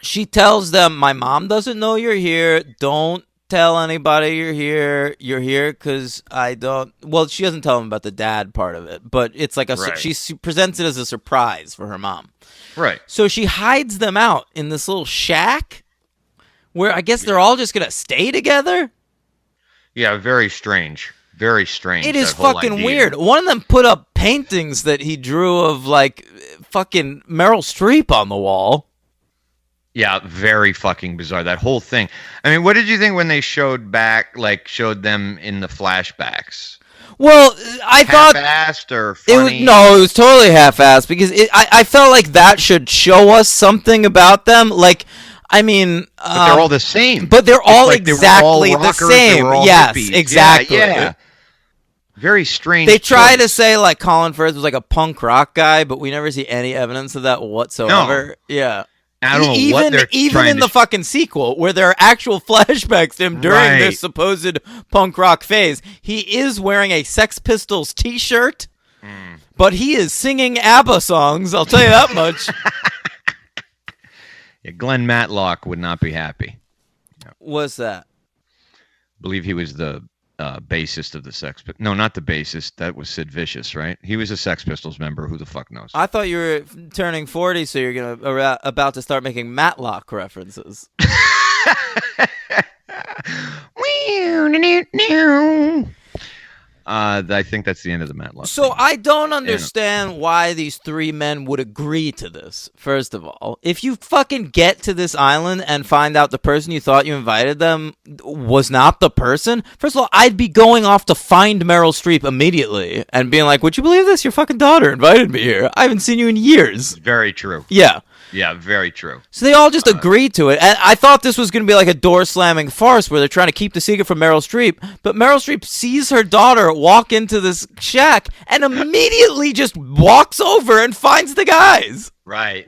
she tells them, my mom doesn't know you're here. Don't tell anybody you're here. You're here because I don't. Well, she doesn't tell them about the dad part of it, but it's like she presents it as a surprise for her mom. Right. So she hides them out in this little shack where I guess they're all just going to stay together. Yeah, very strange. Very strange. It is fucking weird. One of them put up paintings that he drew of like fucking Meryl Streep on the wall. Yeah, very fucking bizarre. That whole thing. I mean, what did you think when they showed them in the flashbacks? Well, I thought half-assed or funny? It was totally half-assed because I felt like that should show us something about them. Like, I mean, but they're all the same. But they're all like exactly the same. Yes, hippies. exactly. Yeah. Very strange. They try choice. to say like Colin Firth was like a punk rock guy, but we never see any evidence of that whatsoever. Yeah. I don't know what they're even trying in to the fucking sequel, where there are actual flashbacks to him during Right. this supposed punk rock phase, he is wearing a Sex Pistols T-shirt, but he is singing ABBA songs. I'll tell you that much. Yeah, Glenn Matlock would not be happy. What's that? I believe he was the bassist of the Sex Pistols. No, not the bassist. That was Sid Vicious, right? He was a Sex Pistols member. Who the fuck knows? I thought you were turning 40, so you're about to start making Matlock references. I think that's the end of the Matlock. So thing. I don't understand why these three men would agree to this, first of all. If you fucking get to this island and find out the person you thought you invited them was not the person, first of all, I'd be going off to find Meryl Streep immediately and being like, would you believe this? Your fucking daughter invited me here. I haven't seen you in years. Very true. Yeah. Yeah, very true. So they all just agreed to it. And I thought this was going to be like a door-slamming farce where they're trying to keep the secret from Meryl Streep. But Meryl Streep sees her daughter walk into this shack and immediately just walks over and finds the guys. Right.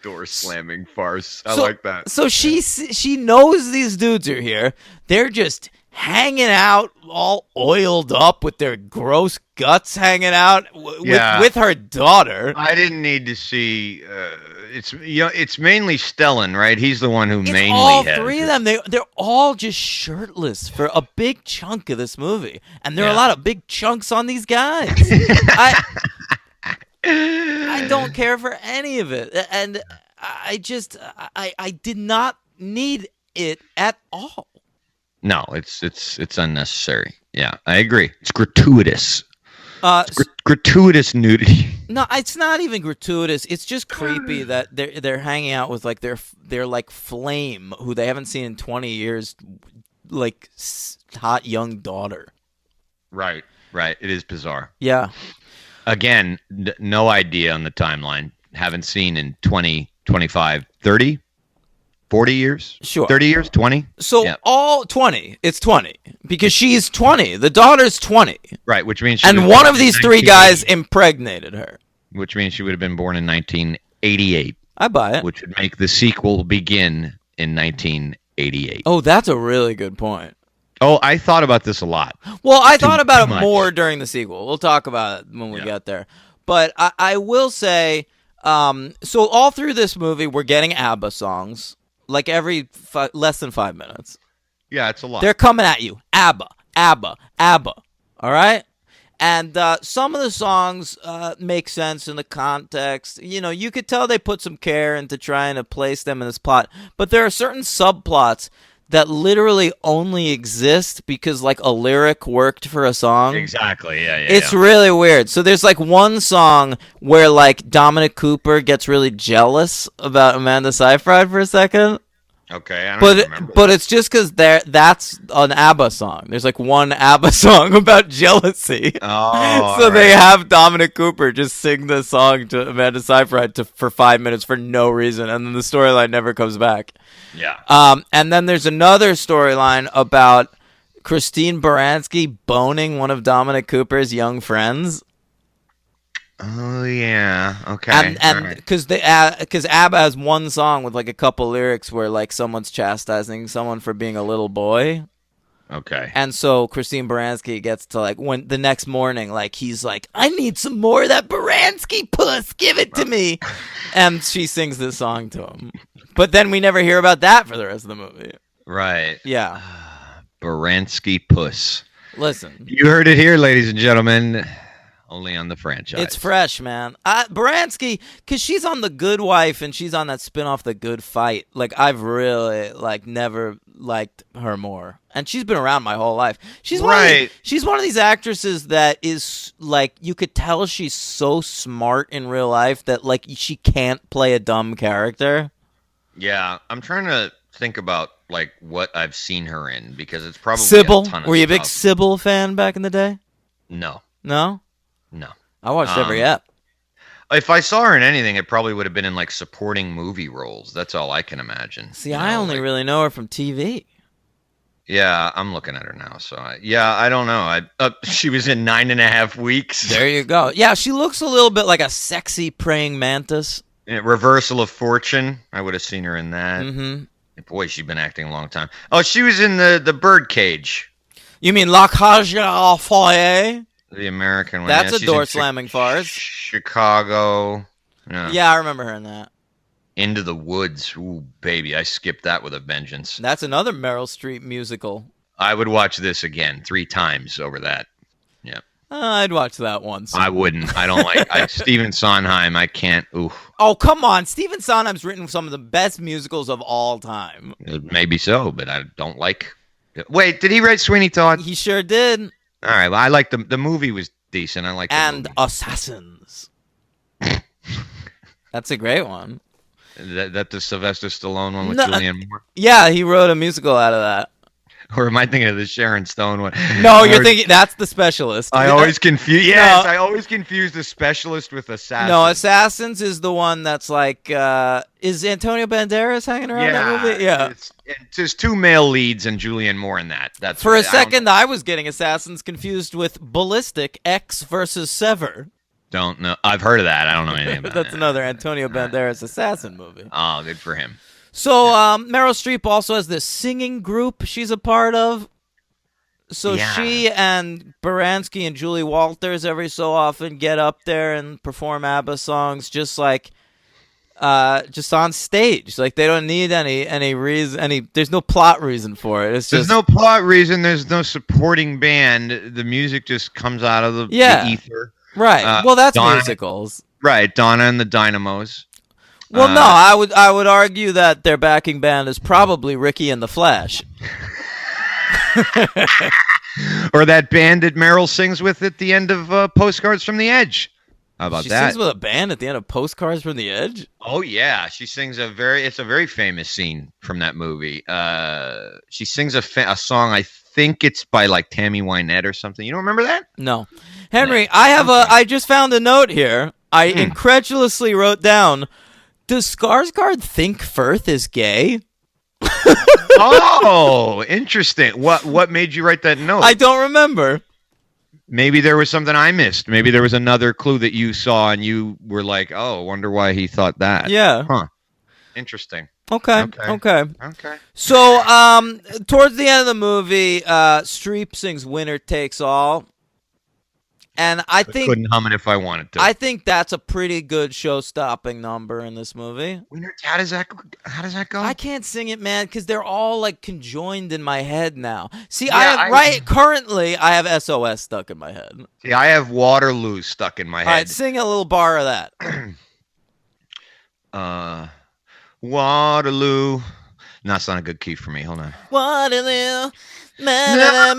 Door slamming farce. I So- like that. So she knows these dudes are here. They're just hanging out all oiled up with their gross guts hanging out Yeah. with her daughter. I didn't need to see. It's mainly Stellan, right? He's the one who It's mainly all has three of it. them. They're all just shirtless for a big chunk of this movie, and there are a Yeah. lot of big chunks on these guys. I don't care for any of it, and I did not need it at all. No, it's unnecessary. Yeah, I agree. It's gratuitous. Gratuitous nudity. No, it's not even gratuitous. It's just creepy that they're hanging out with like their like flame, who they haven't seen in 20 years, like hot young daughter. Right. It is bizarre. Yeah. Again, no idea on the timeline. Haven't seen in 20, 25, 30, 40 years? Sure. 30 years? 20? So Yeah. all 20. It's 20 because she's 20. The daughter's 20, Right, which means she and was one born of in these three 1980, guys impregnated her. which means she would have been born in 1988, I buy it. which would make the sequel begin in 1988. Oh, that's a really good point. Oh, I thought about this a lot. Well, I thought about too it much. more during the sequel. We'll talk about it when we Yeah. get there. But I will say, so all through this movie, we're getting ABBA songs, like every less than 5 minutes. Yeah, it's a lot. They're coming at you. ABBA, ABBA, ABBA. All right? And some of the songs make sense in the context. You know, you could tell they put some care into trying to place them in this plot. But there are certain subplots that literally only exist because, like, a lyric worked for a song. Exactly, yeah. It's really weird. So there's, like, one song where, like, Dominic Cooper gets really jealous about Amanda Seyfried for a second. Okay, I don't remember. But it's just because that's an ABBA song. There's like one ABBA song about jealousy. Oh, So they right. have Dominic Cooper just sing the song to Amanda Seyfried for 5 minutes for no reason, and then the storyline never comes back. Yeah. And then there's another storyline about Christine Baranski boning one of Dominic Cooper's young friends. Oh, yeah. Okay. And all right. because ABBA has one song with like a couple lyrics where like someone's chastising someone for being a little boy. Okay. And so Christine Baranski gets to like when the next morning, like he's like, I need some more of that Baranski puss, give it to me. And she sings this song to him. But then we never hear about that for the rest of the movie. Right. Yeah. Baranski Puss. Listen. You heard it here, ladies and gentlemen. Only on the franchise. It's fresh, man. Baranski, because she's on The Good Wife and she's on that spinoff, The Good Fight. Like, I've really, like, never liked her more. And she's been around my whole life. She's Right. She's one of these actresses that is, like, you could tell she's so smart in real life that, like, she can't play a dumb character. Yeah, I'm trying to think about like what I've seen her in because it's probably Sybil? a ton of Were you a big stuff. Sybil fan back in the day? No. No? No. I watched every ep. If I saw her in anything, it probably would have been in like supporting movie roles. That's all I can imagine. See, You I know, only like- really know her from TV. Yeah, I'm looking at her now. So yeah, I don't know. She was in 9.5 weeks. There you go. Yeah, she looks a little bit like a sexy praying mantis. Reversal of Fortune. I would have seen her in that. Mm-hmm. Boy, she's been acting a long time. Oh, she was in the Birdcage. You mean La Cage aux Folles? The American one. That's yeah, a she's in door-slamming farce. Chicago. Yeah, I remember her in that. Into the Woods. Ooh, baby, I skipped that with a vengeance. That's another Meryl Streep musical. I would watch this again 3 times over that. Yeah. I'd watch that once. I wouldn't. I don't like Stephen Sondheim. I can't. Ooh. Oh, come on. Stephen Sondheim's written some of the best musicals of all time. Maybe so, but I don't like. Wait, did he write Sweeney Todd? He sure did. All right. Well, I like the movie was decent. I like the And movie. Assassins. That's a great one. That the Sylvester Stallone one with No, Julianne Moore? Yeah, he wrote a musical out of that. Or am I thinking of the Sharon Stone one? No, you're thinking that's The Specialist. I always confuse. Yes, No. I always confuse the Specialist with Assassin. No, Assassins is the one that's like, is Antonio Banderas hanging around that movie? Yeah. It's just 2 male leads and Julianne Moore in that. That's For a right. second, I was getting Assassins confused with Ballistic X versus Sever. Don't know. I've heard of that. I don't know anything about That's it. another Antonio Banderas assassin movie. Oh, good for him. So Meryl Streep also has this singing group she's a part of. So Yeah. she and Baranski and Julie Walters every so often get up there and perform ABBA songs just like just on stage. Like they don't need any reason there's no plot reason for it. It's There's just no plot reason. There's no supporting band. The music just comes out of the ether. right. Well, that's Donna- musicals. Right, Donna and the Dynamos. Well, no, I would argue that their backing band is probably Ricky and the Flash. Or that band that Meryl sings with at the end of Postcards from the Edge. How about She that? sings with a band at the end of Postcards from the Edge. Oh yeah, she sings it's a very famous scene from that movie. She sings a song. I think it's by like Tammy Wynette or something. You don't remember that? No, Henry, I just found a note here. I incredulously wrote down, does Skarsgård think Firth is gay? Oh, interesting. What made you write that note? I don't remember. Maybe there was something I missed. Maybe there was another clue that you saw and you were like, "Oh, wonder why he thought that." Yeah. Huh. Interesting. Okay. Okay. So, towards the end of the movie, Streep sings "Winner Takes All," and I think couldn't hum it if I wanted to. I think that's a pretty good show-stopping number in this movie. How does that go? I can't sing it, man, because they're all like conjoined in my head now. See, Yeah, currently I have SOS stuck in my head. See, I have Waterloo stuck in my All right, head. sing a little bar of that. Waterloo. No, it's not a good key for me. Hold on. Waterloo. Yeah.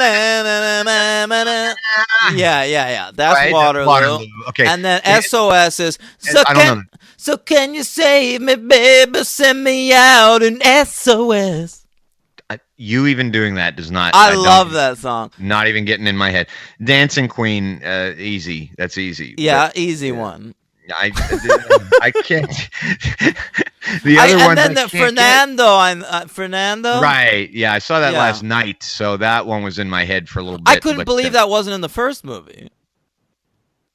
That's Right, Waterloo. Okay. And then SOS is I don't know. So can you save me, baby? Send me out an SOS. You even doing that does not. I love that song. Not even getting in my head. Dancing Queen, easy. That's easy. Yeah, easy one. I can't. The other one. And then Fernando. Right. Yeah, I saw that Yeah. last night, so that one was in my head for a little bit. I couldn't believe that wasn't in the first movie.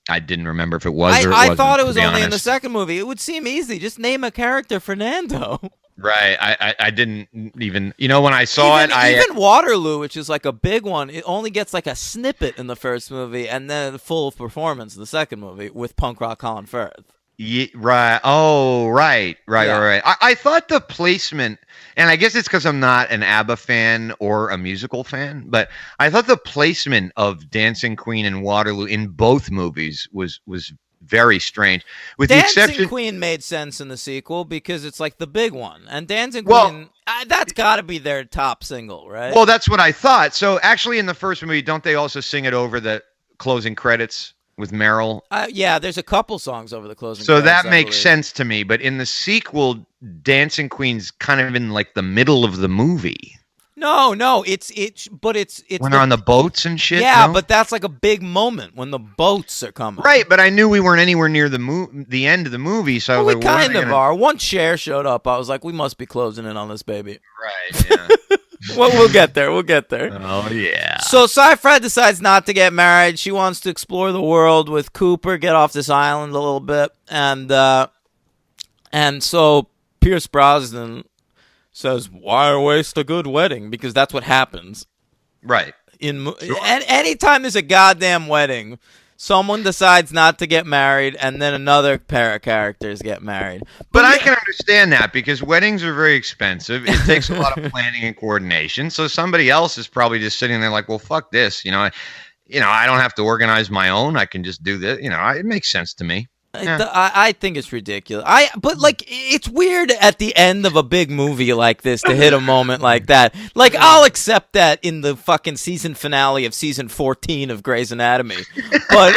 I didn't remember if it was or it I wasn't, thought it to was be only in the honest. second movie. It would seem easy. Just name a character Fernando. Right. I didn't even. When I saw Even Waterloo, which is like a big one, it only gets like a snippet in the first movie and then a full performance in the second movie with punk rock Colin Firth. Yeah, right. Oh, right. Yeah. Right. I thought the placement, and I guess it's because I'm not an ABBA fan or a musical fan, but I thought the placement of Dancing Queen and Waterloo in both movies was very strange. With the Dancing exception, Queen made sense in the sequel because it's like the big one. And Dancing Well- Queen, that's got to be their top single, right? well, that's what I thought. So actually, in the first movie, don't they also sing it over the closing credits with Meryl? Yeah, there's a couple songs over the closing So credits, that I makes believe. sense to me. But in the sequel, Dancing Queen's kind of in like the middle of the movie No, it's when they're on the boats and shit. yeah, no? but that's like a big moment when the boats are coming. Right, but I knew we weren't anywhere near the end of the movie, so I Well, was we like, what kind are of they gonna- are. Once Cher showed up, I was like, we must be closing in on this baby. Right, yeah. Well, we'll get there. We'll get there. Oh yeah. So Sci-Fi decides not to get married. She wants to explore the world with Cooper, get off this island a little bit, and so Pierce Brosnan says, "Why waste a good wedding?" Because that's what happens. Right. And anytime there's a goddamn wedding, someone decides not to get married, and then another pair of characters get married. But I can understand that because weddings are very expensive. It takes a lot of planning and coordination. So somebody else is probably just sitting there like, well, fuck this. I don't have to organize my own. I can just do this. It makes sense to me. Yeah. I think it's ridiculous. But it's weird at the end of a big movie like this to hit a moment like that. Like, I'll accept that in the fucking season finale of season 14 of Grey's Anatomy, but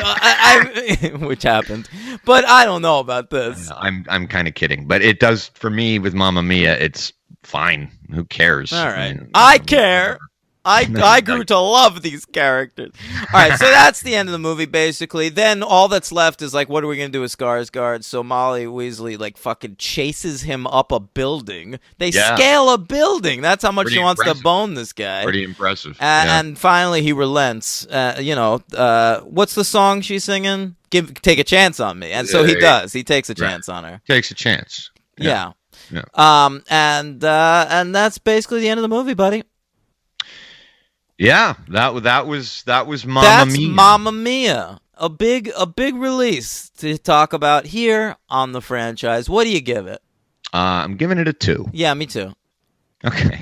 which happened. But I don't know about this. I'm kind of kidding, but it does for me with Mamma Mia. It's fine. Who cares? All right, I care. I grew to love these characters. All right, so that's the end of the movie, basically. Then all that's left is, like, what are we going to do with Skarsgård? So Molly Weasley, like, fucking chases him up a building. They scale a building. That's how much she wants to bone this guy. Pretty impressive. And finally he relents. What's the song she's singing? Take a chance on me. And so he does. He takes a chance on her. Takes a chance. Yeah. And that's basically the end of the movie, buddy. Yeah, that was Mamma That's Mia. Mamma Mia. A big release to talk about here on the franchise. What do you give it? I'm giving it a 2. Yeah, me too. Okay.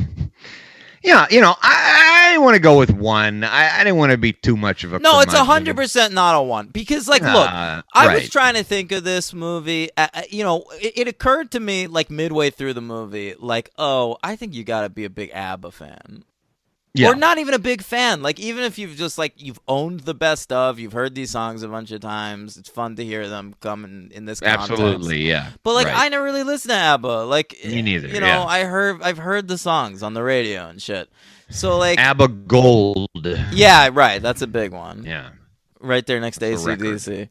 Yeah, I didn't want to go with 1. I didn't want to be too much of a. No, it's 100% not a 1 because, like, look, I was trying to think of this movie. It occurred to me like midway through the movie, like, oh, I think you got to be a big ABBA fan. Yeah. Or not even a big fan. Like, even if you've owned the best of, you've heard these songs a bunch of times, it's fun to hear them come in this context. Absolutely, yeah. But, like, right. I never really listened to ABBA. Like, me neither. I've heard the songs on the radio and shit. So, like, ABBA Gold. Yeah, right. That's a big one. Yeah. Right there next to AC/DC.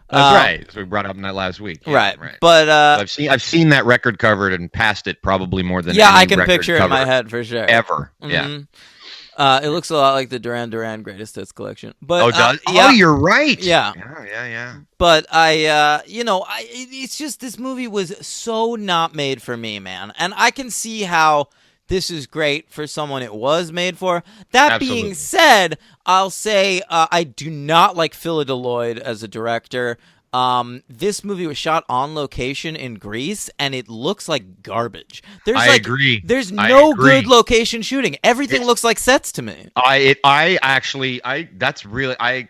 That's right. So we brought up in that last week. Yeah, right. But I've seen that record covered and passed it probably more than I can picture it in my head for sure. Ever. Mm-hmm. Yeah. It looks a lot like the Duran Duran Greatest Hits collection. But does? yeah. Oh, you're right. Yeah. Yeah. But it's just this movie was so not made for me, man. And I can see how this is great for someone it was made for. That Absolutely. being said, I'll say I do not like Philip Lloyd as a director. This movie was shot on location in Greece, and it looks like garbage. I agree. There's no good location shooting. Everything looks like sets to me. I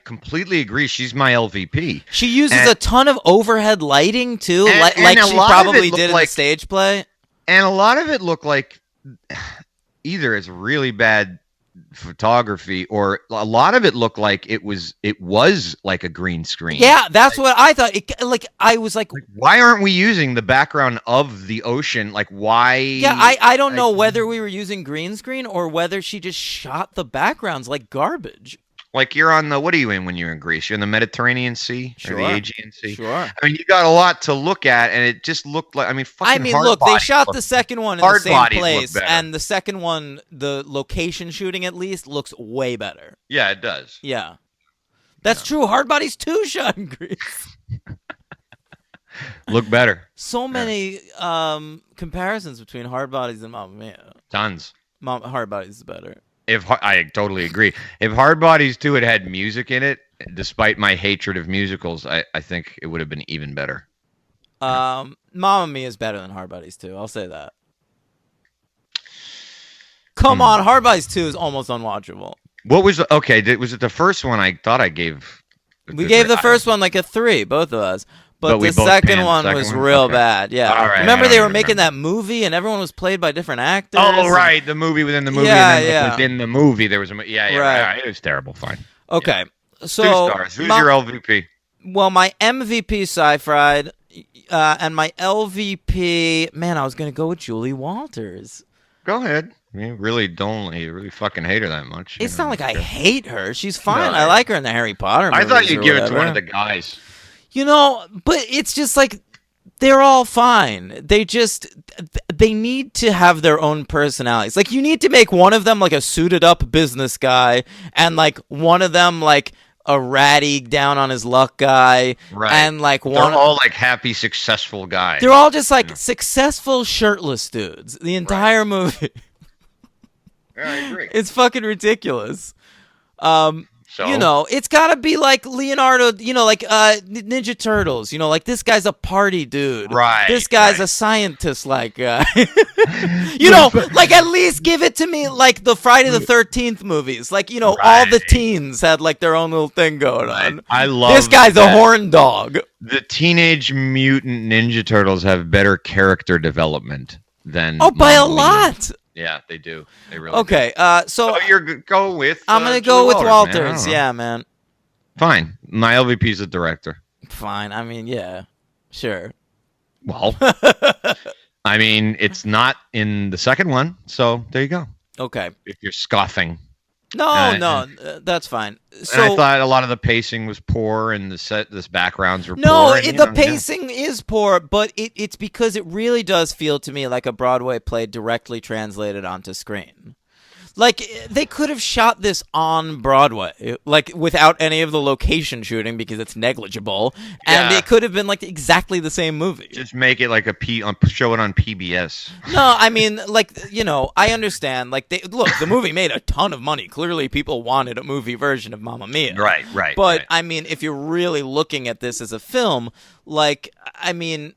completely agree. She's my LVP. She uses a ton of overhead lighting too, like she probably did in the stage play. And a lot of it looked like either it's really bad photography or a lot of it looked like it was like a green screen. Yeah, that's what I thought. I was like, why aren't we using the background of the ocean? Like, why? Yeah, I don't know whether we were using green screen or whether she just shot the backgrounds like garbage. Like, you're on what are you in when you're in Greece? You're in the Mediterranean Sea or the Aegean Sea? Sure. I mean, you got a lot to look at, and it just looked like, look, they shot the second one in the same place, and the second one, the location shooting at least, looks way better. Yeah, it does. Yeah. That's true. Hard Bodies 2 shot in Greece. Look better. So many comparisons between Hard Bodies and Mamma Mia. Tons. Hard Bodies is better. I totally agree. If Hard Bodies 2 had music in it, despite my hatred of musicals, I think it would have been even better. Mamma Mia is better than Hard Bodies 2. I'll say that. Come on, Hard Bodies 2 is almost unwatchable. What was was it the first one? I thought I gave. We gave the first one like a 3, both of us. But the second one was real bad. Yeah. All right, remember they were making that movie and everyone was played by different actors? Oh, right. The movie within the movie. Yeah, and then within the movie, there was a... Yeah, right. It was terrible. Fine. Okay. Yeah. So 2 stars. Who's your LVP? Well, my MVP, Sci-Fried, and my LVP... Man, I was going to go with Julie Walters. Go ahead. You really fucking hate her that much. It's not like I hate her. She's fine. No, I like her in the Harry Potter movies. I thought you'd give it to one of the guys. But it's just like they're all fine. They need to have their own personalities. Like, you need to make one of them like a suited up business guy, and like one of them like a ratty down on his luck guy, Right. and like They're one. all like happy, successful guys. They're all just like successful shirtless dudes. The entire movie. Yeah, I agree. It's fucking ridiculous. So You know, it's gotta be like Leonardo, you know, like Ninja Turtles, you know, like this guy's a party dude. Right, This guy's right. a scientist like guy. You know, like at least give it to me like the Friday the 13th movies. Like, you know, all the Right. teens had like their own little thing going on. I love This guy's a that. horn dog. The Teenage Mutant Ninja Turtles have better character development than Oh, by a Mamma Mia. lot. Yeah, they do. They really do. Okay, so So you're go with I'm gonna Julie go with man. I Walters. don't know. Yeah, man. Fine. My LVP's the director. Fine. I mean, yeah, sure. Well, I mean, it's not in the second one, so there you go. Okay. If you're scoffing. No, that's fine. So And I thought a lot of the pacing was poor and the backgrounds were no, poor. and, the yeah. pacing is poor, but it's because it really does feel to me like a Broadway play directly translated onto screen. Like, they could have shot this on Broadway, like, without any of the location shooting because it's negligible, and Yeah. it could have been, like, exactly the same movie. Just make it like show it on PBS. No, I mean, like, you know, I understand. Like, look, the movie made a ton of money. Clearly, people wanted a movie version of Mamma Mia. Right. But, right. I mean, if you're really looking at this as a film, like, I mean,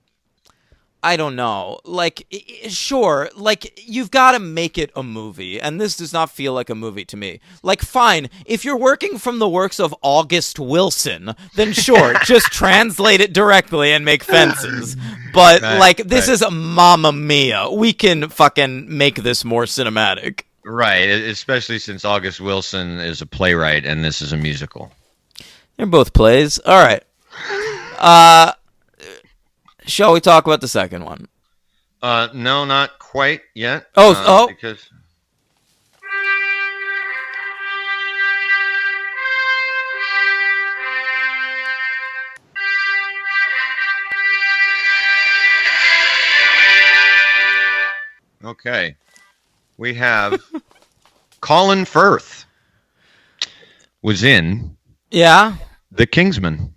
I don't know. Like, sure, like, you've got to make it a movie, and this does not feel like a movie to me. Like, fine, if you're working from the works of August Wilson, then sure, just translate it directly and make Fences. But, Right, like, this right. is Mamma Mia. We can fucking make this more cinematic. Right, especially since August Wilson is a playwright and this is a musical. They're both plays. All right. Shall we talk about the second one? No, not quite yet. Oh. Because okay, we have Colin Firth was in Yeah. The Kingsman.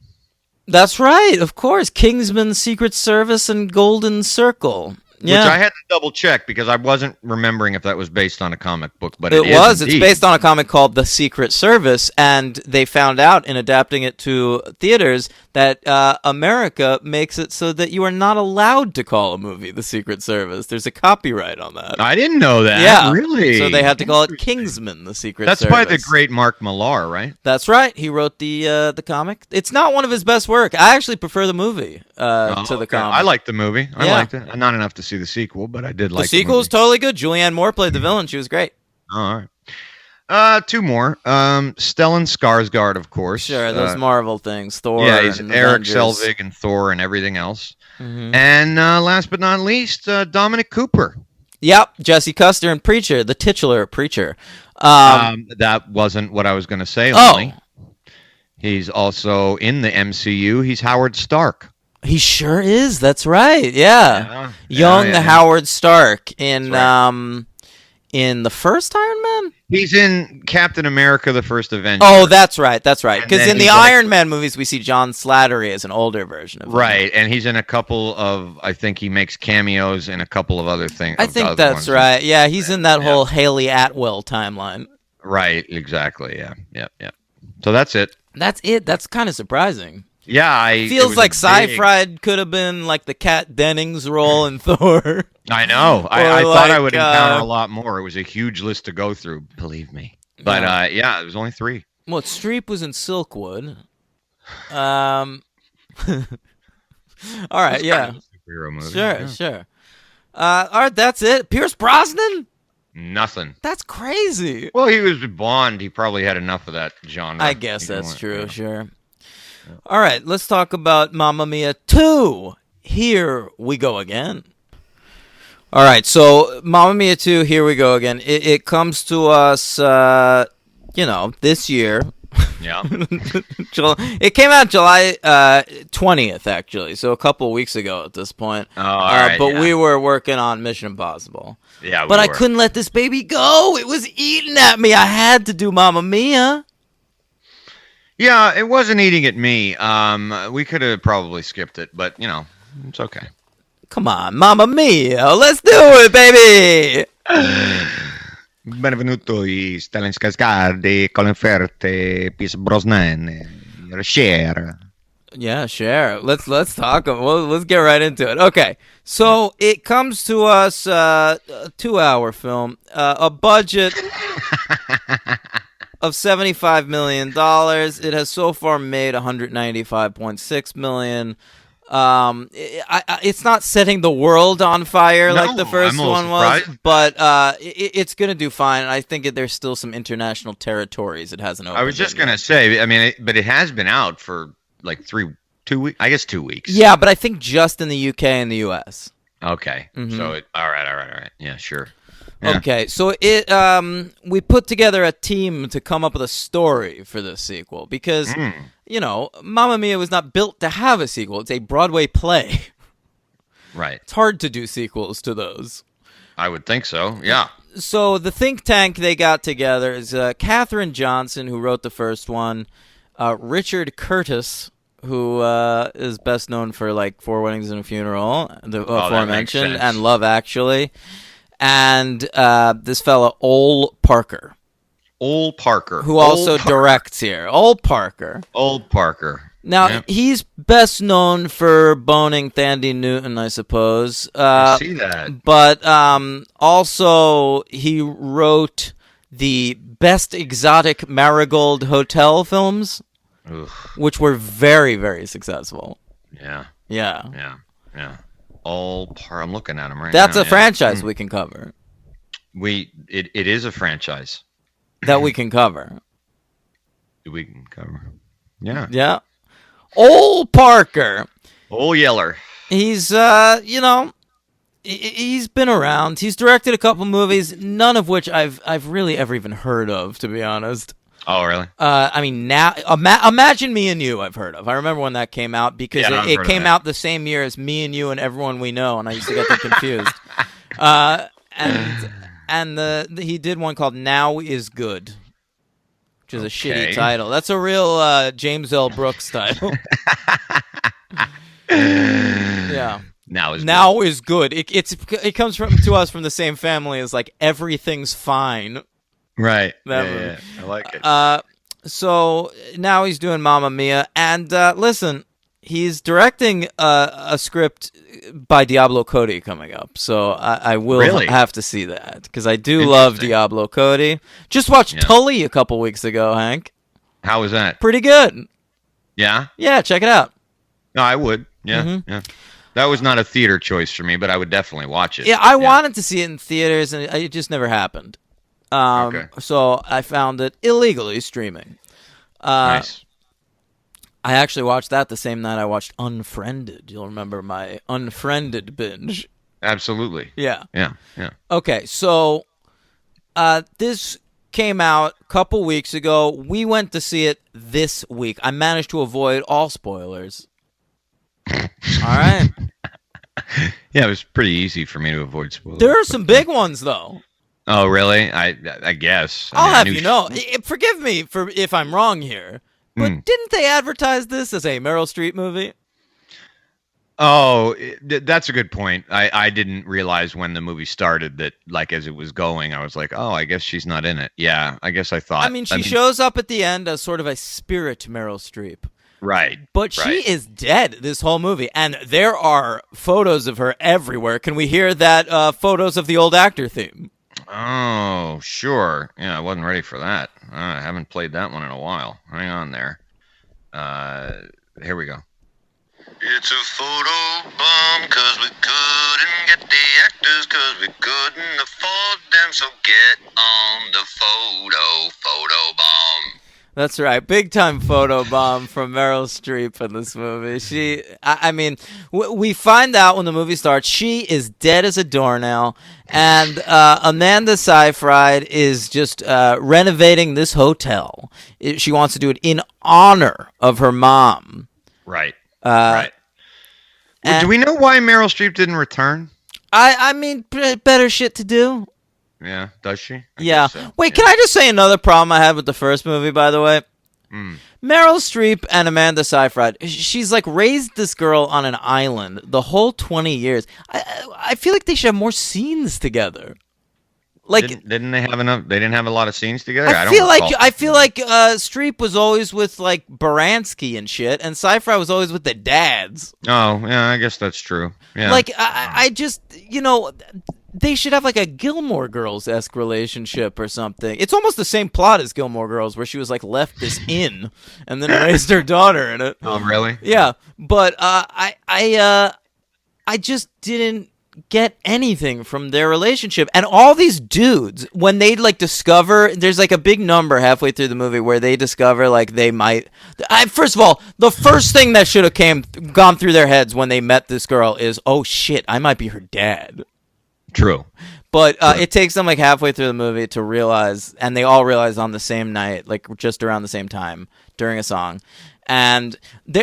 That's right, of course. Kingsman, Secret Service, and Golden Circle. Yeah, Which I had to double check because I wasn't remembering if that was based on a comic book, but it is was. indeed. It's based on a comic called The Secret Service, and they found out in adapting it to theaters that America makes it so that you are not allowed to call a movie The Secret Service. There's a copyright on that. I didn't know that. Yeah, really. So they had to call it Kingsman, The Secret That's Service. by the great Mark Millar, right? That's right. He wrote the comic. It's not one of his best work. I actually prefer the movie to the Okay. comic. I liked the movie. I Yeah. liked it. Not enough to see the sequel, but I did like The sequel movie. is totally good. Julianne Moore played the villain. She was great. Oh, all right. Two more. Stellan Skarsgård, of course. Sure, those Marvel things. Thor. Yeah, he's and Eric Avengers. Selvig and Thor and everything else. Mhm. And last but not least, Dominic Cooper. Yep, Jesse Custer and Preacher, the titular Preacher. That wasn't what I was going to say. Oh. Only. He's also in the MCU. He's Howard Stark. He sure is. That's right. Yeah, young Yeah. Howard Stark in That's in the first Iron Man. He's in Captain America: The First Avenger. Oh, that's right. That's right. And Because then in the he's like- Iron Man movies, we see John Slattery as an older version of him. Right, and he's in a couple of. I think he makes cameos in a couple of other things. I think that's right. Yeah, he's in that whole Haley Atwell timeline. Right, exactly. Yeah. So that's it. That's it. That's kind of surprising. Yeah, it Feels was like a big- Sci-Fried could have been like the Kat Dennings role in Thor. I know. Or I thought I like, would encounter a lot more. It was a huge list to go through, believe me. But yeah, it was only 3. Well, Streep was in Silkwood. All right, yeah. Superhero movie. Sure, Yeah. sure. All right, that's it. Pierce Brosnan? Nothing. That's crazy. Well, he was Bond. He probably had enough of that genre. I guess You know that's what, true, yeah. sure. All right, let's talk about Mamma Mia 2. Here we go again. All right, so Mamma Mia 2, here we go again. It comes to us, this year. Yeah. It came out July 20th, actually, so a couple weeks ago at this point. Oh, all right, but yeah. we were working on Mission Impossible. Yeah, we But I were. couldn't let this baby go. It was eating at me. I had to do Mamma Mia. Yeah, it wasn't eating at me. We could have probably skipped it, but it's okay. Come on, Mamma Mia. Let's do it, baby. Benvenuto i Stellan Skarsgård, Colin Firth, Pierce Brosnan, Cher. Yeah, share. Let's talk. Well, let's get right into it. Okay, so it comes to us a 2-hour film, a budget of $75 million. It has so far made $195.6 million. It's not setting the world on fire like the first one was, but it's going to do fine. And I think there's still some international territories it hasn't opened. I was just going to say, I mean, but it has been out for like 2 weeks. I guess 2 weeks. Yeah, but I think just in the UK and the US. Okay. Mm-hmm. So all right. Yeah, sure. Yeah. Okay, so we put together a team to come up with a story for this sequel because, Mamma Mia was not built to have a sequel. It's a Broadway play. Right. It's hard to do sequels to those. I would think so, yeah. So the think tank they got together is Katherine Johnson, who wrote the first one, Richard Curtis, who is best known for like Four Weddings and a Funeral, the aforementioned, and Love Actually. And this fella, Ole Parker. Ole Parker. Who also directs here. Ole Parker. Now, he's best known for boning Thandie Newton, I suppose. I see that. But also, he wrote the Best Exotic Marigold Hotel films, which were very, very successful. Yeah. I'm looking at him right now. That's a franchise we can cover. It is a franchise that we can cover. We can cover. Yeah. Yeah. Ole Parker. Ole Yeller. He's he's been around. He's directed a couple movies, none of which I've really ever even heard of, to be honest. Oh, really? I mean, now Imagine Me and You I've heard of. I remember when that came out because it came out the same year as Me and You and Everyone We Know, and I used to get them confused. He did one called Now Is Good, which is a shitty title. That's a real James L. Brooks title. Yeah. Now is good. It comes to us from the same family as like Everything's Fine. Right. Yeah. I like it. So now he's doing Mamma Mia, and listen, he's directing a script by Diablo Cody coming up. So I will have to see that because I do love Diablo Cody. Just watched Tully a couple weeks ago, Hank. How was that? Pretty good. Yeah. Yeah, check it out. No, I would. Yeah. Yeah. That was not a theater choice for me, but I would definitely watch it. Yeah, I wanted to see it in theaters, and it just never happened. So I found it illegally streaming. Nice. I actually watched that the same night I watched Unfriended. You'll remember my Unfriended binge. Absolutely. Yeah. Yeah. Okay, so this came out a couple weeks ago. We went to see it this week. I managed to avoid all spoilers. All right. Yeah, it was pretty easy for me to avoid spoilers. There are some big ones, though. Oh, really? I guess. I'll have you know. Forgive me if I'm wrong here, but didn't they advertise this as a Meryl Streep movie? Oh, that's a good point. I didn't realize when the movie started that, like, as it was going, I was like, oh, I guess she's not in it. Yeah, I guess I thought. I mean, she shows up at the end as sort of a spirit Meryl Streep. Right. But she is dead this whole movie, and there are photos of her everywhere. Can we hear that photos of the old actor theme? Oh, sure. Yeah, I wasn't ready for that. I haven't played that one in a while. Hang on there. Here we go. It's a photo bomb because we couldn't get the actors because we couldn't afford them. So get on the photo bomb. That's right. Big time photo bomb from Meryl Streep in this movie. I mean, we find out when the movie starts, she is dead as a doornail, and Amanda Seyfried is just renovating this hotel. She wants to do it in honor of her mom. Right. Right. Do we know why Meryl Streep didn't return? I mean, better shit to do. Yeah, does she? I guess so. Wait, can I just say another problem I had with the first movie, by the way? Meryl Streep and Amanda Seyfried, she's like raised this girl on an island the whole 20 years. I feel like they should have more scenes together. Like, didn't they have enough? They didn't have a lot of scenes together. I feel like Streep was always with like Baranski and shit, and Seyfried was always with the dads. Oh, yeah, I guess that's true. Yeah, like I just they should have like a Gilmore Girls-esque relationship or something. It's almost the same plot as Gilmore Girls, where she was like left this inn and then raised her daughter in it. Oh, really? Yeah, but I just didn't get anything from their relationship. And all these dudes, when they like discover, there's like a big number halfway through the movie where they discover like they might. First of all, the first thing that should have gone through their heads when they met this girl is, oh shit, I might be her dad. True. But it takes them like halfway through the movie to realize, and they all realize on the same night, like just around the same time during a song. And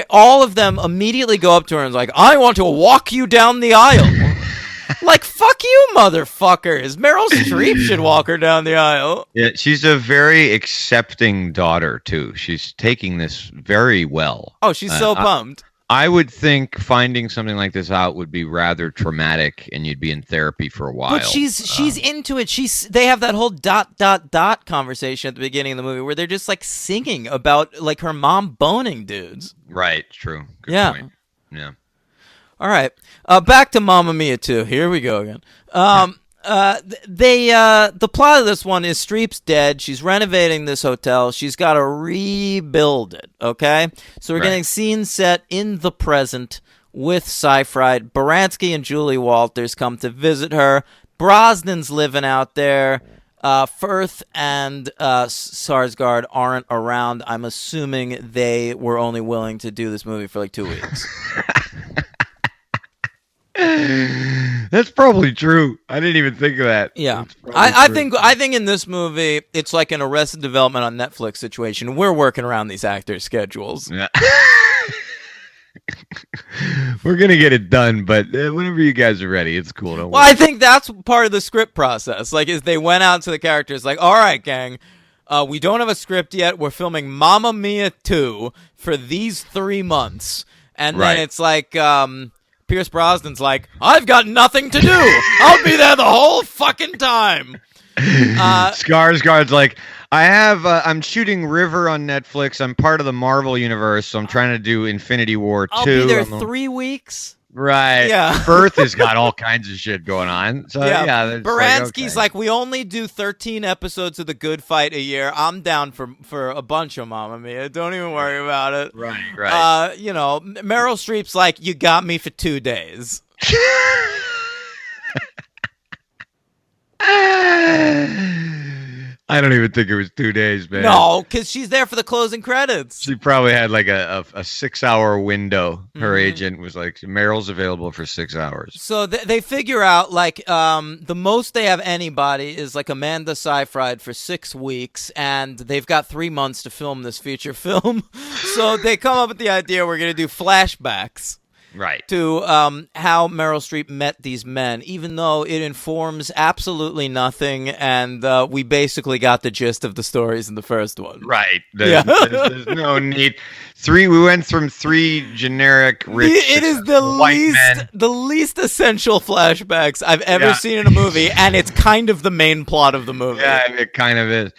all of them immediately go up to her and is like, I want to walk you down the aisle. Like, fuck you, motherfuckers. Meryl Streep should walk her down the aisle. Yeah, she's a very accepting daughter, too. She's taking this very well. Oh, she's so pumped. I would think finding something like this out would be rather traumatic, and you'd be in therapy for a while. But she's into it. They have that whole ... conversation at the beginning of the movie where they're just like singing about like her mom boning dudes. Right. True. Good point. Yeah. All right. Back to Mamma Mia 2. Here we go again. The plot of this one is Streep's dead. She's renovating this hotel. She's got to rebuild it. Okay. So we're getting scenes set in the present with Seyfried. Baranski and Julie Walters come to visit her. Brosnan's living out there. Firth and Skarsgård aren't around. I'm assuming they were only willing to do this movie for like 2 weeks. That's probably true. I didn't even think of that. Yeah, I think in this movie it's like an Arrested Development on Netflix situation. We're working around these actors' schedules. Yeah. We're gonna get it done, but whenever you guys are ready, it's cool. Don't worry. I think that's part of the script process. Like, is they went out to the characters like, all right, gang, we don't have a script yet. We're filming Mamma Mia 2 for these 3 months, and then it's like. Pierce Brosnan's like, I've got nothing to do. I'll be there the whole fucking time. Skarsgård's like, I'm shooting River on Netflix. I'm part of the Marvel universe, so I'm trying to do Infinity War 2. I'll be there 3 weeks. Right. Yeah. Firth has got all kinds of shit going on. So yeah. Baranski's like, we only do 13 episodes of The Good Fight a year. I'm down for a bunch of Mamma Mia. Don't even worry about it. Right. Meryl Streep's like, you got me for 2 days. I don't even think it was 2 days, man. No, because she's there for the closing credits. She probably had like a 6-hour window. Her agent was like, Meryl's available for 6 hours. So they figure out like the most they have anybody is like Amanda Seyfried for 6 weeks, and they've got 3 months to film this feature film. So they come up with the idea we're going to do flashbacks. Right. To how Meryl Streep met these men, even though it informs absolutely nothing, and we basically got the gist of the stories in the first one. Right. There's no need. We went from 3 generic rich. It is the least essential flashbacks I've ever seen in a movie, and it's kind of the main plot of the movie. Yeah, it kind of is.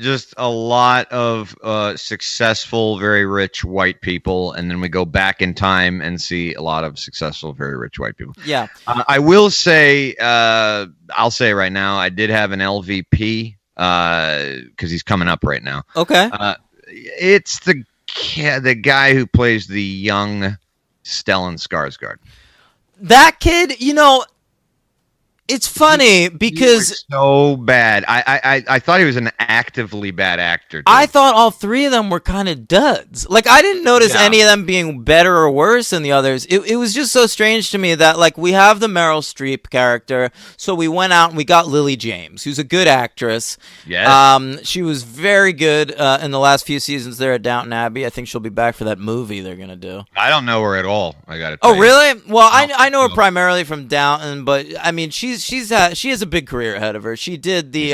Just a lot of successful, very rich white people, and then we go back in time and see a lot of successful, very rich white people. Yeah. I will say, I'll say right now, I did have an LVP because he's coming up right now. Okay. It's the guy who plays the young Stellan Skarsgård. That kid, It's funny He was because so bad. I thought he was an actively bad actor. Too. I thought all three of them were kind of duds. Like, I didn't notice Yeah. any of them being better or worse than the others. It was just so strange to me that, like, we have the Meryl Streep character, so we went out and we got Lily James, who's a good actress. Yes. She was very good in the last few seasons there at Downton Abbey. I think she'll be back for that movie they're going to do. I don't know her at all. I got to. Oh, really? Well, I know her No. primarily from Downton, but I mean, she has a big career ahead of her. She did the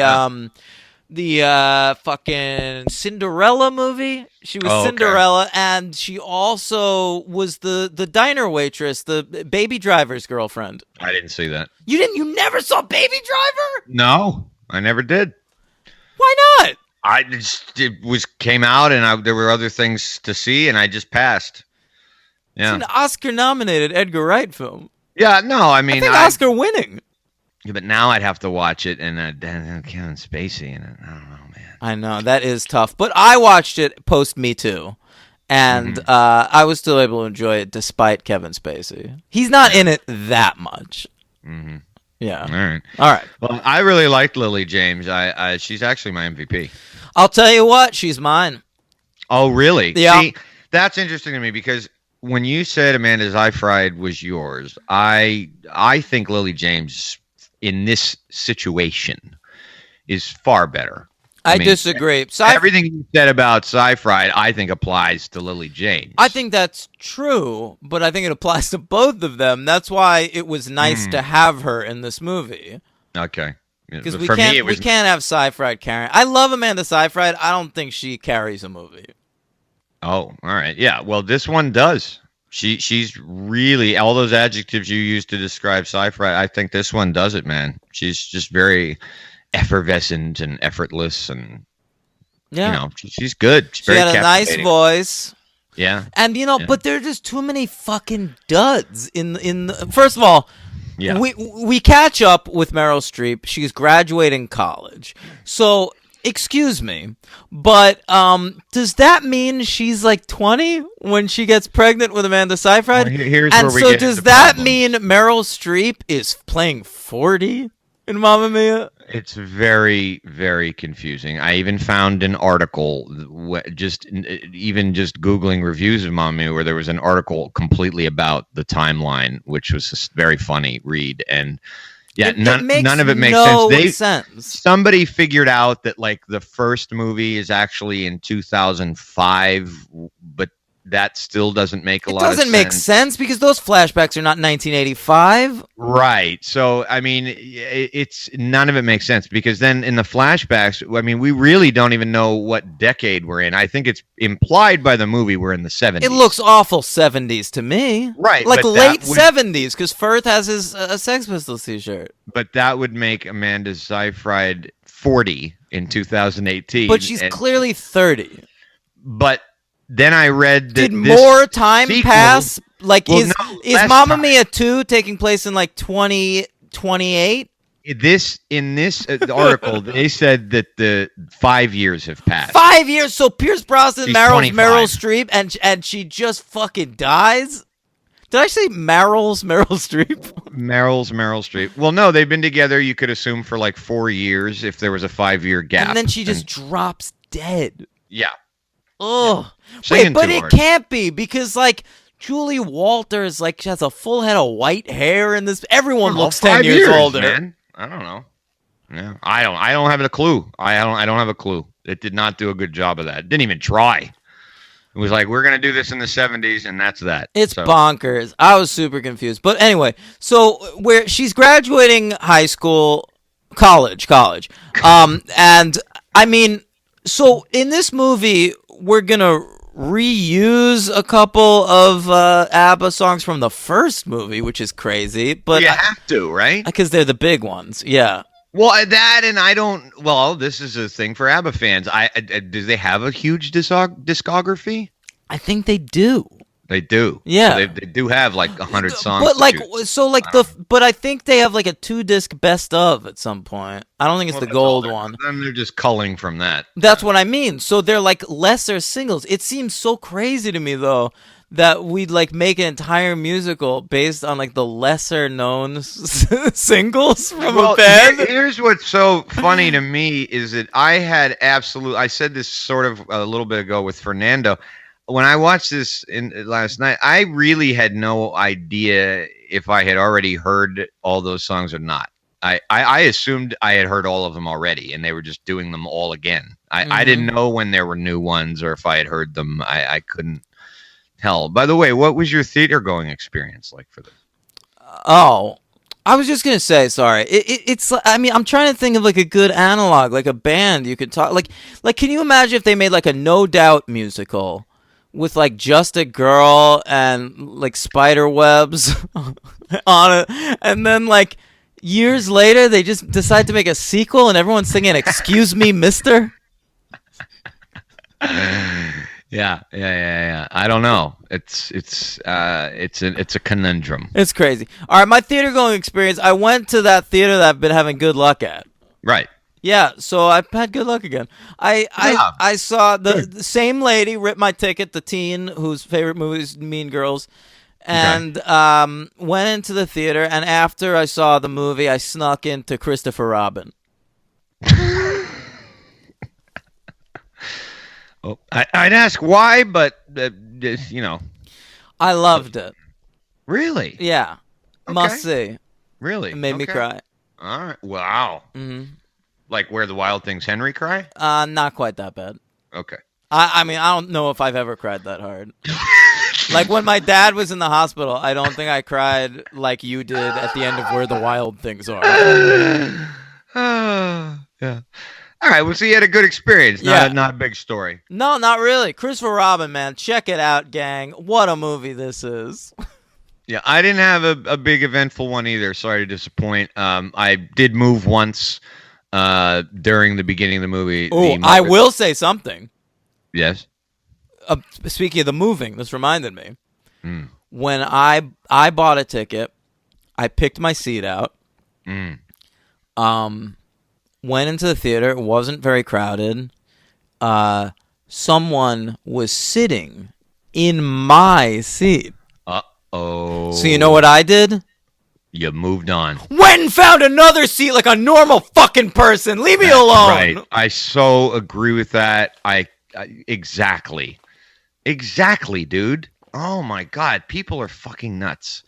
fucking Cinderella movie. She was Oh, okay. Cinderella, and she also was the diner waitress, the Baby Driver's girlfriend. I didn't see that. You never saw Baby Driver? No, I never did. Why not? It came out, and there were other things to see, and I just passed. Yeah. It's an Oscar-nominated Edgar Wright film. Yeah. No, I mean, I think Oscar winning. Yeah, but now I'd have to watch it, and Kevin Spacey in it. I don't know, man. I know that is tough, but I watched it post Me Too, and I was still able to enjoy it despite Kevin Spacey. He's not in it that much. Mm-hmm. Yeah. All right. All right. Well, I really liked Lily James. She's actually my MVP. I'll tell you what, she's mine. Oh, really? Yeah. See, that's interesting to me because when you said Amanda Seyfried was yours, I think Lily James in this situation is far better. I mean, disagree. Everything you said about Seyfried, I think applies to Lily James. I think that's true, but I think it applies to both of them. That's why it was nice to have her in this movie. Okay. Because But we for me, can't it was we can't have Seyfried carrying. I love Amanda Seyfried. I don't think she carries a movie. Oh, all right. Yeah. Well, this one does. She's really all those adjectives you used to describe Seyfried. I think this one does it, man. She's just very effervescent and effortless, and Yeah. she's good. She's She very had a nice captivating. voice. Yeah. And Yeah. but there are just too many fucking duds in the first of all, Yeah. we catch up with Meryl Streep. She's graduating college. So, excuse me, but does that mean she's like 20 when she gets pregnant with Amanda Seyfried? Well, here's and where we so get does into that problems. mean Meryl Streep is playing 40 in Mamma Mia? It's very, very confusing. I even found an article, just Googling reviews of Mamma Mia, where there was an article completely about the timeline, which was a very funny read. And yeah, none of it makes sense. Somebody figured out that like the first movie is actually in 2005, but that still doesn't make a lot of sense. It doesn't make sense because those flashbacks are not 1985. Right. So, I mean, it's none of it makes sense because then in the flashbacks, I mean, we really don't even know what decade we're in. I think it's implied by the movie we're in the 70s. It looks awful 70s to me. Right, Like but late that would- 70s because Firth has his Sex Pistols t-shirt. But that would make Amanda Seyfried 40 in 2018. But she's clearly 30. But then I read that Did this more time sequel- pass? Like, Well, is no, is less Mamma time. Mia 2 taking place in like 2028? in this article, they said that the 5 years have passed. 5 years. So Pierce Brosnan She's marries 25. Meryl Streep and she just fucking dies? Did I say Meryl's Meryl Streep? Meryl Streep. Well, no, they've been together, you could assume, for like 4 years if there was a 5-year gap. And then she just drops dead. Yeah. Ugh. Singing Wait, but too it hard. can't be because like Julie Walters like she has a full head of white hair in this. Everyone Well, looks 10 5 years older. Man. I don't know. Yeah, I don't have a clue. I don't have a clue. It did not do a good job of that. Didn't even try. It was like, we're gonna do this in the 70s, and that's that. It's So, bonkers. I was super confused. But anyway, so where she's graduating high school, college. And I mean, so in this movie, we're gonna reuse a couple of ABBA songs from the first movie, which is crazy. But you have to, right? because they're the big ones, yeah. Well, that and I don't. Well, this is a thing for ABBA fans. Do they have a huge discography? I think they do. They do. Yeah. They do have like 100 songs. But to like, choose. so like but I think they have like a 2-disc best of at some point. I don't think it's Well, the that's all gold one. Then they're just culling from that. That's what I mean. So they're like lesser singles. It seems so crazy to me though that we'd like make an entire musical based on like the lesser known singles from a band. Here's what's so funny to me is that I said this sort of a little bit ago with Fernando. When I watched this last night, I really had no idea if I had already heard all those songs or not. I assumed I had heard all of them already, and they were just doing them all again. I didn't know when there were new ones or if I had heard them. I couldn't tell. By the way, what was your theater going experience like for this? Oh, I was just gonna say, sorry. It's. I mean, I'm trying to think of like a good analog, like a band you could talk. Like, can you imagine if they made like a No Doubt musical with like just a girl and like spider webs on it, and then like years later they just decide to make a sequel and everyone's singing "Excuse Me, Mister." Yeah. I don't know. It's a conundrum. It's crazy. All right, my theater going experience. I went to that theater that I've been having good luck at. Right. Yeah, so I've had good luck again. I saw the same lady rip my ticket, the teen whose favorite movie is Mean Girls, and went into the theater. And after I saw the movie, I snuck into Christopher Robin. Oh, I'd ask why, but you know, I loved it. really, Yeah, Okay. must see. really, It made me Okay. cry. All right, wow. Mm-hmm. Like where the Wild Things Henry cry? Not quite that bad. Okay. I mean, I don't know if I've ever cried that hard. Like when my dad was in the hospital, I don't think I cried like you did at the end of Where the Wild Things Are. Yeah. All right. Well, so you had a good experience. Not a big story. No, not really. Christopher Robin, man. Check it out, gang. What a movie this is. Yeah, I didn't have a big eventful one either. Sorry to disappoint. I did move once during the beginning of the movie. Oh, I will say something. Yes. Speaking of the moving, this reminded me. Mm. When I bought a ticket, I picked my seat out. Went into the theater. It wasn't very crowded. Someone was sitting in my seat. Uh-oh. So you know what I did? You moved on. Went and found another seat like a normal fucking person. Leave me alone. Right. I so agree with that. Exactly, dude. Oh my God, people are fucking nuts.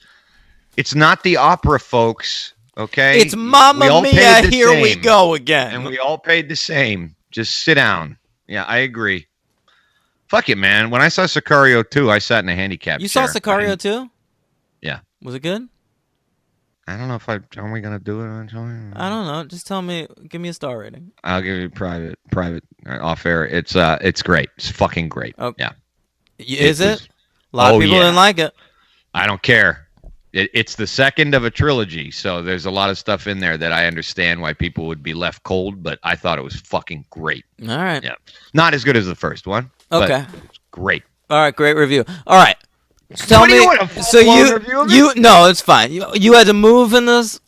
It's not the opera, folks. Okay, It's Mamma Mia. Here we go again. and we all paid the same. Just sit down. Yeah, I agree. Fuck it, man. When I saw Sicario 2, I sat in a handicap You chair. saw Sicario too? Yeah. Was it good? I don't know if are we gonna do it? I don't know. Just tell me. Give me a star rating. I'll give you private, off air. It's great. It's fucking great. Okay. Yeah. Is It it? was- A lot of Oh, people yeah. didn't like it. I don't care. It's the second of a trilogy, so there's a lot of stuff in there that I understand why people would be left cold, but I thought it was fucking great. All right. Yeah. Not as good as the first one. Okay. But it's great. All right. Great review. All right. So tell What do me. you want, a So full-blown review of it? no, it's fine. You had to move in this.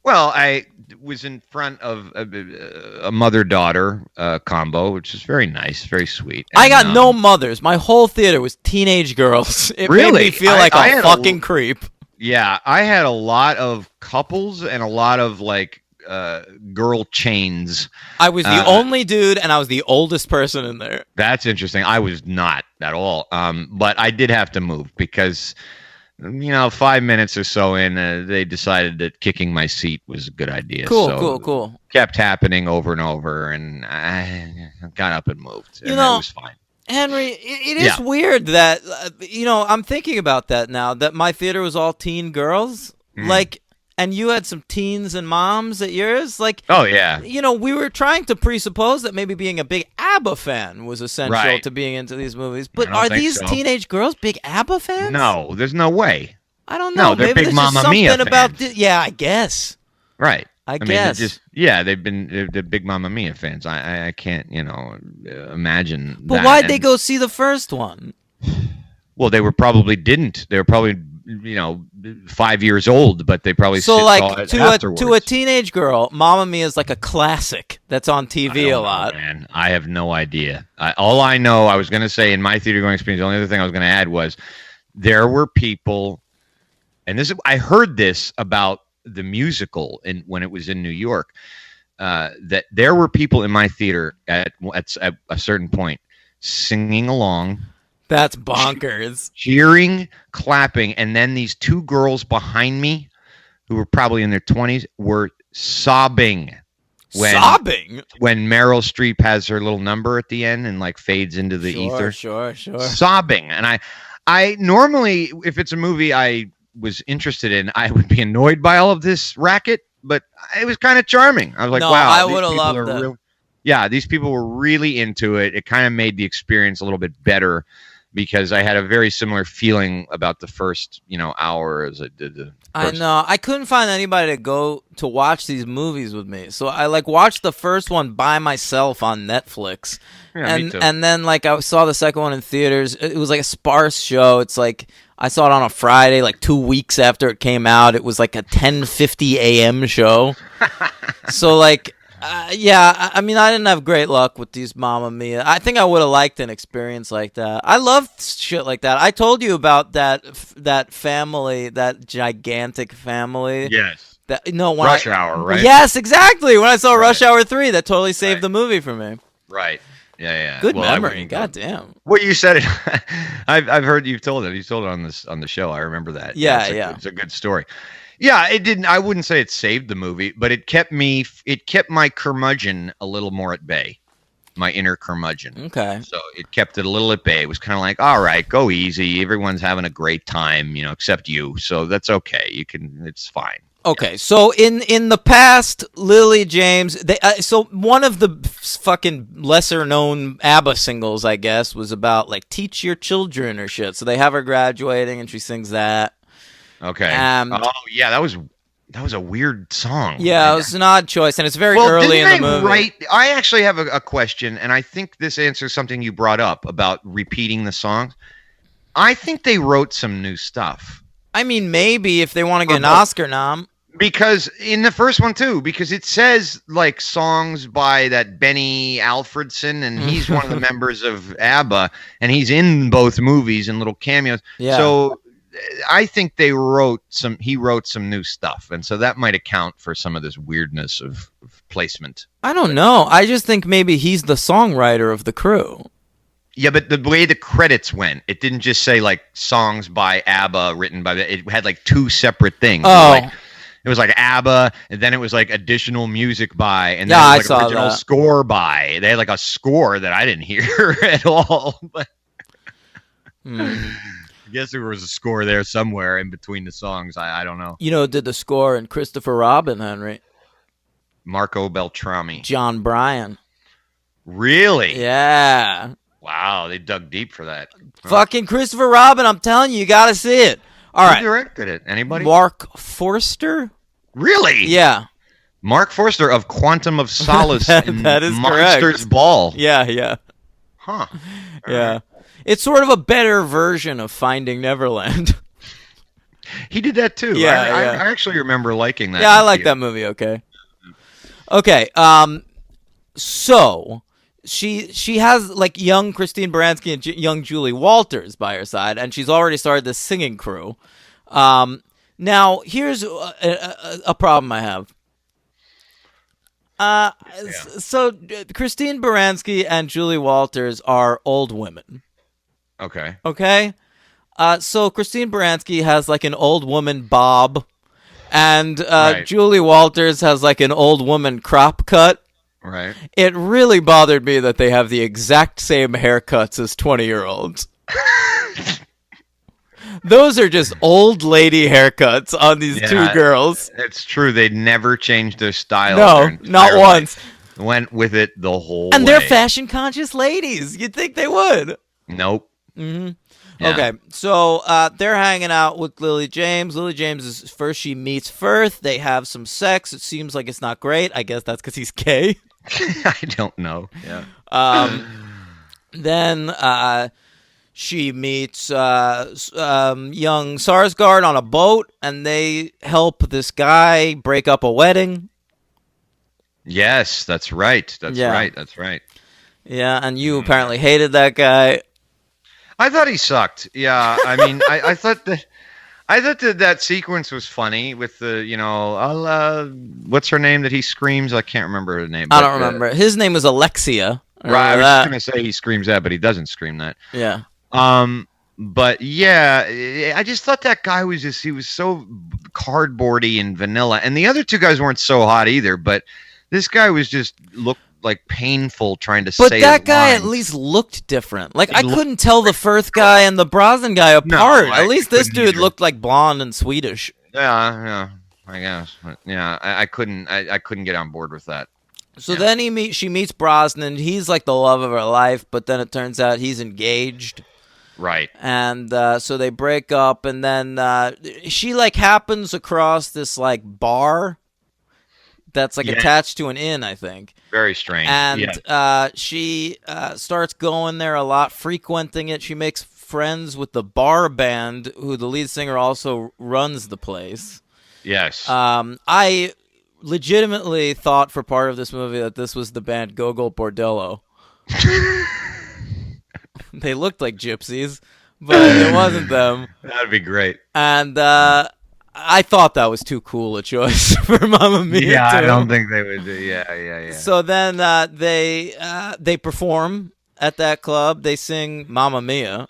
Well, I was in front of a mother-daughter combo, which is very nice, very sweet. I And, got no mothers. My whole theater was teenage girls. It made Really? me feel I like a had fucking creep. Yeah, I had a lot of couples and a lot of like girl chains. I was the only dude, and I was the oldest person in there. That's interesting. I was not at all. But I did have to move because, 5 minutes or so in, they decided that kicking my seat was a good idea. So Cool. kept happening over and over, and I got up and moved. And You know, it was fine. Henry, it is weird that, I'm thinking about that now, that my theater was all teen girls. And you had some teens and moms at yours. Oh, yeah. We were trying to presuppose that maybe being a big ABBA fan was essential Right. to being into these movies. But I don't are think these so. teenage girls big ABBA fans? No, there's no way. I don't know. No, they're maybe big there's just Mamma Mia something about fans. yeah, I guess. Right. I mean, guess. they're big Mamma Mia fans. I can't, imagine. But that. why'd And- they go see the first one? Well, they were probably didn't. They were probably 5 years old, but they probably So saw like it to afterwards. a teenage girl, Mamma Mia is like a classic that's on I TV don't a know, lot. man. I have no idea. All I know, I was going to say in my theater going experience, the only other thing I was going to add was there were people, and I heard this about the musical when it was in New York, that there were people in my theater at a certain point singing along, That's bonkers. cheering, clapping, and then these two girls behind me, who were probably in their 20s, were sobbing Sobbing. when Meryl Streep has her little number at the end and like fades into the ether. Sure. Sobbing. And I normally, if it's a movie I was interested in, I would be annoyed by all of this racket, but it was kind of charming. I was like, No, wow, I these would've people loved are that. yeah, these people were really into it. It kind of made the experience a little bit better because I had a very similar feeling about the first, hour as I did the I first. know. I couldn't find anybody to go to watch these movies with me. So I watched the first one by myself on Netflix. Yeah, me too. And then I saw the second one in theaters. It was like a sparse show. It's like I saw it on a Friday, like 2 weeks after it came out. It was like a 10:50 a.m. show. So I mean, I didn't have great luck with these Mamma Mia. I think I would have liked an experience like that. I love shit like that. I told you about that family, that gigantic family. Yes. When Rush Hour, right? Yes, exactly. When I saw Rush Hour 3, that totally saved the movie for me. Right. Yeah. Good Well, I memory. wouldn't- God damn. Well, you said it. I've heard you've told it. You told it on the show. I remember that. Yeah. It's a good story. Yeah, it didn't. I wouldn't say it saved the movie, but it kept my curmudgeon a little more at bay, my inner curmudgeon. Okay. So it kept it a little at bay. It was kind of like, all right, go easy. Everyone's having a great time, except you. So that's okay. It's fine. Okay, so in the past, Lily James, so one of the fucking lesser known ABBA singles, I guess, was about teach your children or shit. So they have her graduating and she sings that. Okay. Oh yeah, that was a weird song. Yeah, it was an odd choice, and it's very early in the movie. I actually have a question, and I think this answers something you brought up about repeating the songs. I think they wrote some new stuff. I mean, maybe if they want to get an Oscar nom. Because in the first one too, because it says songs by that Benny Alfredson, and he's one of the members of ABBA, and he's in both movies in little cameos. Yeah. So I think he wrote some new stuff, and so that might account for some of this weirdness of placement. I don't know. I just think maybe he's the songwriter of the crew. Yeah, but the way the credits went, it didn't just say songs by ABBA written by it had two separate things. Oh. It was ABBA, and then it was additional music by, and then Yeah, it was I saw original that. score by. They had a score that I didn't hear at all. But I guess there was a score there somewhere in between the songs. I don't know. Did the score in Christopher Robin, Henry. Marco Beltrami. John Bryan. Really? Yeah. Wow, they dug deep for that. Fucking Christopher Robin, I'm telling you got to see it. All right. Who directed it? Anybody? Mark Forster? Really? Yeah. Mark Forster of Quantum of Solace and That is Monsters correct. Ball. Yeah. Huh. Yeah. It's sort of a better version of Finding Neverland. He did that too. Yeah, I yeah. actually remember liking that. Yeah, I like that movie, okay. Okay, so she has young Christine Baranski and young Julie Walters by her side, and she's already started this singing crew. Now, here's a problem I have. So Christine Baranski and Julie Walters are old women. Okay. Okay? So Christine Baranski has an old woman bob, and Right. Julie Walters has an old woman crop cut. Right. It really bothered me that they have the exact same haircuts as 20-year-olds. Those are just old lady haircuts on these two girls. It's true. They never changed their style. No, their entire not once. life. Went with it the whole And way. they're fashion-conscious ladies. You'd think they would. Nope. Mm-hmm. Yeah. Okay, so they're hanging out with Lily James. Lily James is first she meets Firth. They have some sex. It seems like it's not great. I guess that's because he's gay. I don't know. Yeah. Then She meets young Sarsgaard on a boat, and they help this guy break up a wedding. Yes, that's right. That's Yeah. right. That's right. Yeah, and you apparently hated that guy. I thought he sucked. Yeah, I mean, I thought that sequence was funny with the, what's her name that he screams? I can't remember her name. I don't remember. His name was Alexia. Right, I was Remember just that? gonna say he screams that, but he doesn't scream that. Yeah. But yeah, I just thought that guy was he was so cardboardy and vanilla, and the other two guys weren't so hot either. But this guy was just looked like painful trying to But say. that his guy lines. at least looked different. Like, I He couldn't tell the Firth guy and the Brosnan guy apart. I At least this couldn't dude either. looked like blonde and Swedish. Yeah, I guess. But yeah, I couldn't get on board with that. So Yeah. then she meets Brosnan. He's like the love of her life, but then it turns out he's engaged. Right. And so they break up, and then she like happens across this like bar that's like Yeah. attached to an inn, I think. Very strange. And yeah. she starts going there a lot, frequenting it. She makes friends with the bar band, who the lead singer also runs the place. Yes. I legitimately thought for part of this movie that this was the band Gogol Bordello. They looked like gypsies, but it wasn't them. That'd be great. And I thought that was too cool a choice for Mamma Mia. Yeah, I too. don't think they would. Yeah. So then they perform at that club. They sing Mamma Mia.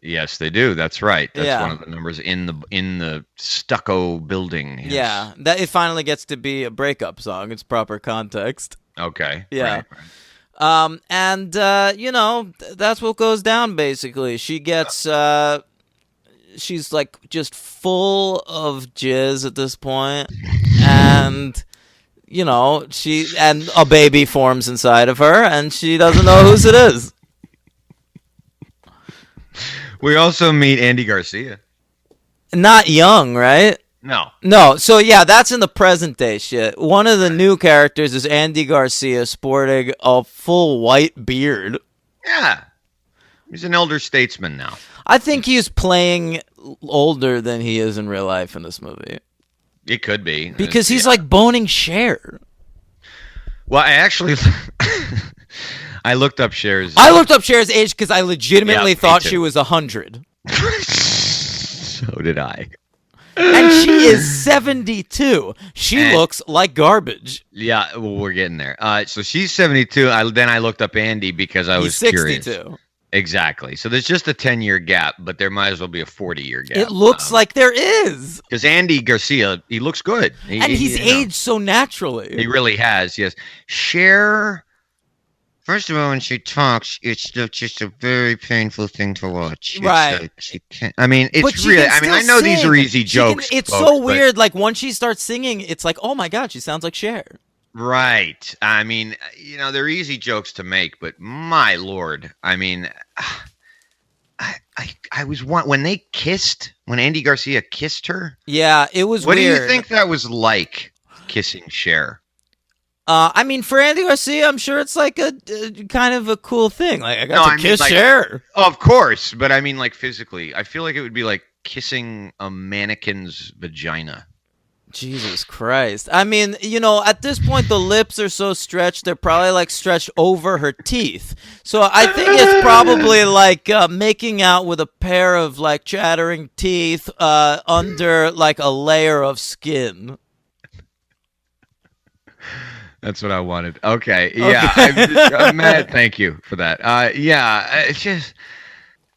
Yes, they do. That's right. That's Yeah. one of the numbers in the stucco building. Yes. Yeah, that it finally gets to be a breakup song. It's proper context. Okay. Yeah. Right. And that's what goes down basically. She gets she's like just full of jizz at this point, and and a baby forms inside of her, and she doesn't know whose it is. We also meet Andy Garcia. Not young, right? No, so yeah, that's in the present day shit. One of the new characters is Andy Garcia sporting a full white beard. Yeah. He's an elder statesman now. I think he's playing older than he is in real life in this movie. It could be. Because he's like boning Cher. Well, I actually I looked up Cher's. I looked up Cher's age because I legitimately Yeah, me thought too. she was 100. So did I. And she is 72. She And- looks like garbage. Yeah, well, we're getting there. So she's 72. Then I looked up Andy because I was He's curious. 62. Exactly. So there's just a 10-year gap, but there might as well be a 40-year gap. It looks like there is. because Andy Garcia, he looks good. And he's aged so naturally. He really has. Yes. Cher. First of all, when she talks, it's just a very painful thing to watch. It's Right. like she can't. I mean, But it's she really. can I mean, I still know these sing. are easy She can- jokes. it's folks, so but- weird. Like, once she starts singing, it's like, oh my God, she sounds like Cher. Right. I mean, they're easy jokes to make, but my lord, I mean, I was when they kissed, when Andy Garcia kissed her. Yeah, it was What weird. do you think that was like, kissing Cher? I mean, for Andy Garcia, I'm sure it's like a kind of a cool thing. Like, I got No, to I mean, kiss like- Cher. Of course, but I mean, like physically, I feel like it would be like kissing a mannequin's vagina. Jesus Christ. I mean, at this point, the lips are so stretched, they're probably like stretched over her teeth. So I think it's probably like making out with a pair of like chattering teeth under like a layer of skin. That's what I wanted. Okay, yeah, I'm mad. Thank you for that. Yeah, it's just.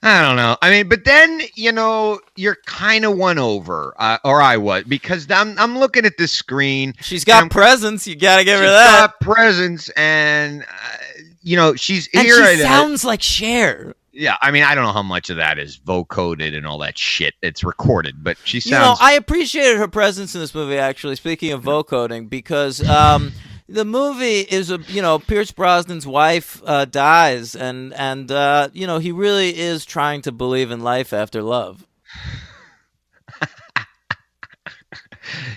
I don't know. I mean, but then you're kind of won over, or I was, because I'm looking at this screen. She's got and presence. You got to give her she's that. got presence, and she's And here. she sounds like Cher. Yeah, I mean, I don't know how much of that is vocoded and all that shit. It's recorded, but she You know, sounds. I appreciated her presence in this movie, actually, speaking of vocoding, because the movie is, Pierce Brosnan's wife dies, and he really is trying to believe in life after love.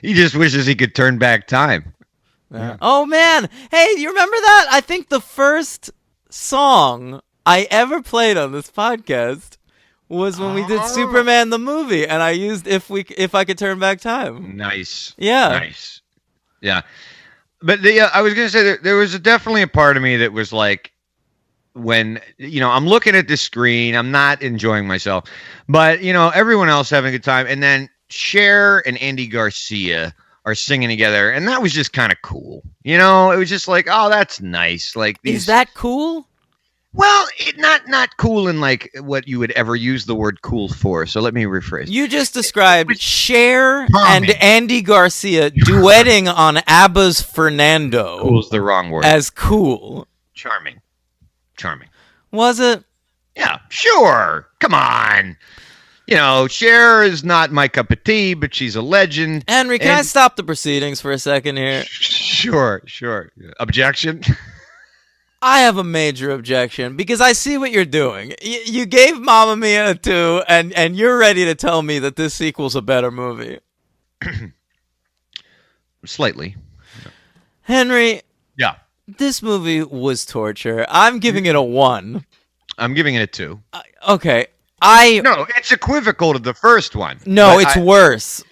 He just wishes he could turn back time. Oh, man. Hey, you remember that? I think the first song I ever played on this podcast was when we did Superman the movie, and I used if I could turn back time. Nice. Yeah. Nice. Yeah. But I was going to say that there was definitely a part of me that was like, when, I'm looking at the screen, I'm not enjoying myself, but, everyone else having a good time. And then Cher and Andy Garcia are singing together. And that was just kind of cool. It was just like, oh, that's nice. Like, Is that cool? Well, not cool in like what you would ever use the word cool for. So let me rephrase. You just described Cher and Andy Garcia duetting on ABBA's Fernando. Cool's the wrong word. As cool. Charming. Was it? Yeah, sure. Come on. Cher is not my cup of tea, but she's a legend. Henry, can I stop the proceedings for a second here? Sure. Objection? I have a major objection because I see what you're doing. You gave Mamma Mia a 2, and you're ready to tell me that this sequel's a better movie. Slightly. Henry. Yeah. This movie was torture. I'm giving it a 1. I'm giving it a 2. Okay. No, it's equivocal to the first one. No, it's worse.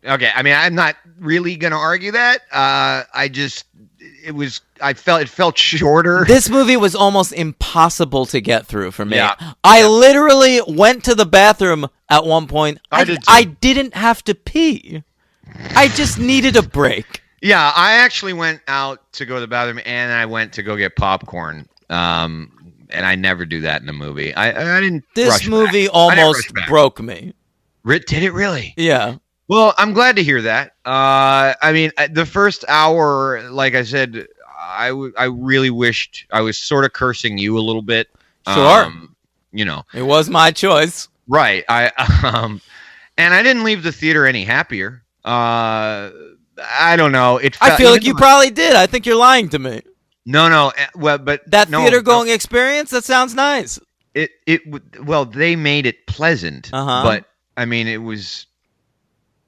Okay, I mean, I'm not really going to argue that. It felt shorter. This movie was almost impossible to get through for me. Yeah. I literally went to the bathroom at one point. I did too. I didn't have to pee. I just needed a break. Yeah, I actually went out to go to the bathroom and I went to go get popcorn. And I never do that in a movie. I didn't. This movie almost broke me. Did it really? Yeah. Well, I'm glad to hear that. I mean, the first hour, like I said, I really wished I was sort of cursing you a little bit. Sure. It was my choice. Right. And I didn't leave the theater any happier. I don't know. I feel like you probably did. I think you're lying to me. No. Well, but that theater going experience, that sounds nice. Well, they made it pleasant, but I mean,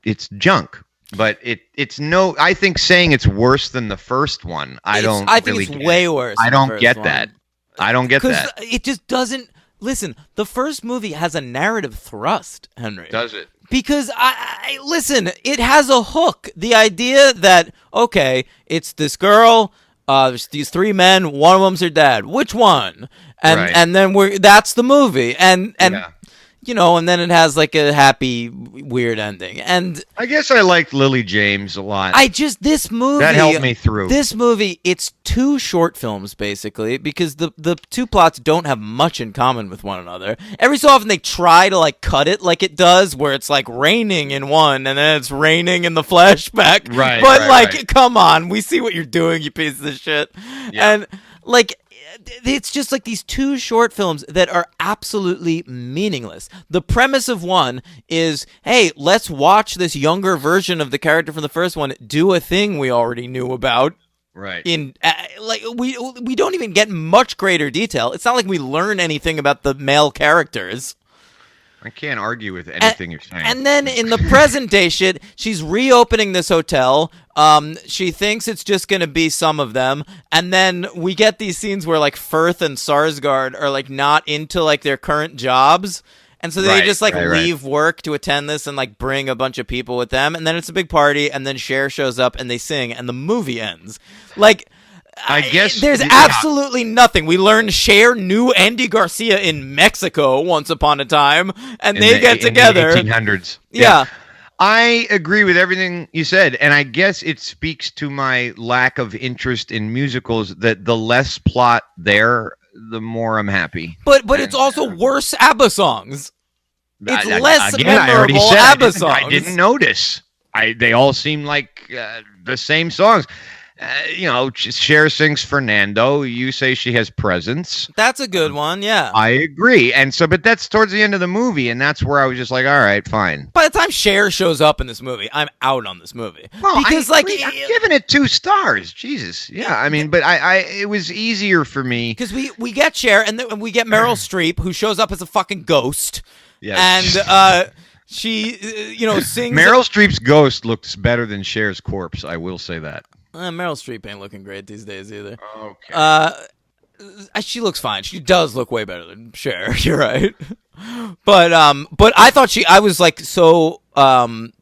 it's junk. But it's no. I think saying it's worse than the first one. I think it's way worse. I don't get that. I don't get that. Because it just doesn't. Listen, the first movie has a narrative thrust, Henry. Does it? Because listen, it has a hook. The idea that, okay, it's this girl, there's these 3 men, one of them's her dad. Which one? And then that's the movie. And and then it has like a happy, weird ending. And I guess I liked Lily James a lot. This movie that helped me through. This movie, it's 2 short films basically, because the 2 plots don't have much in common with one another. Every so often they try to like cut it like it does, where it's like raining in one and then it's raining in the flashback. Right. But come on, we see what you're doing, you piece of shit. Yeah. And like, it's just like these 2 short films that are absolutely meaningless. The premise of one is, hey, let's watch this younger version of the character from the first one do a thing we already knew about. Right. We don't even get much greater detail. It's not like we learn anything about the male characters. I can't argue with anything you're saying. And then in the present day shit, she's reopening this hotel. She thinks it's just going to be some of them. And then we get these scenes where like Firth and Sarsgaard are like not into like their current jobs. And so they just like leave work to attend this and like bring a bunch of people with them. And then it's a big party. And then Cher shows up and they sing and the movie ends. Like, I guess there's absolutely nothing. We learned Cher knew Andy Garcia in Mexico once upon a time, and they get together. In the 1800s. Yeah. I agree with everything you said, and I guess it speaks to my lack of interest in musicals that the less plot there, the more I'm happy. But it's also worse ABBA songs. It's less I already memorable said ABBA songs. I didn't notice. They all seem like the same songs. Cher sings Fernando. You say she has presence. That's a good one, yeah. I agree. But that's towards the end of the movie, and that's where I was just like, all right, fine. By the time Cher shows up in this movie, I'm out on this movie. Well, because I'm giving it 2 stars. Jesus. Yeah, I mean, but it was easier for me. Because we get Cher, and then we get Meryl Streep, who shows up as a fucking ghost. Yes. And she, sings. Meryl Streep's ghost looks better than Cher's corpse, I will say that. Meryl Streep ain't looking great these days either. Okay. She looks fine. She does look way better than Cher. You're right. But I thought I was like so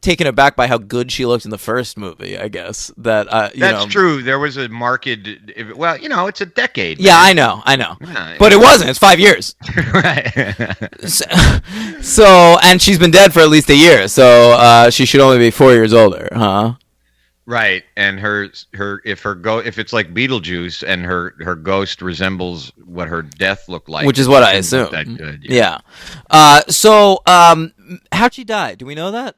taken aback by how good she looked in the first movie. I guess that That's true. There was a marked. Well, it's a decade. Yeah, I know. Yeah, But it wasn't. It's 5 years. Right. So, and she's been dead for at least a year. So she should only be 4 years older, huh? Right, and if it's like Beetlejuice and her ghost resembles what her death looked like, Which is what I assume. That good, yeah. So, how'd she die? Do we know that?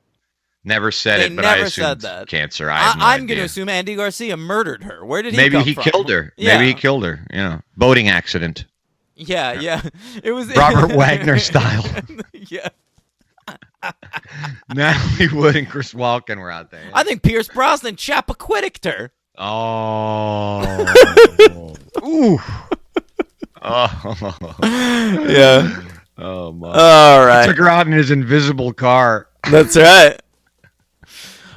Never said They it, but I never assumed said that. cancer. I'm going to assume Andy Garcia murdered her. Where did he Maybe come he from? killed her. Yeah. Maybe he killed her. Yeah, boating accident. Yeah. It was Robert Wagner style. Yeah. Natalie Wood and Chris Walken were out there. I think Pierce Brosnan Chappaquiddicked her. Oh. Ooh. Oh. Yeah. Oh my. All right. Took her out in his invisible car. That's right.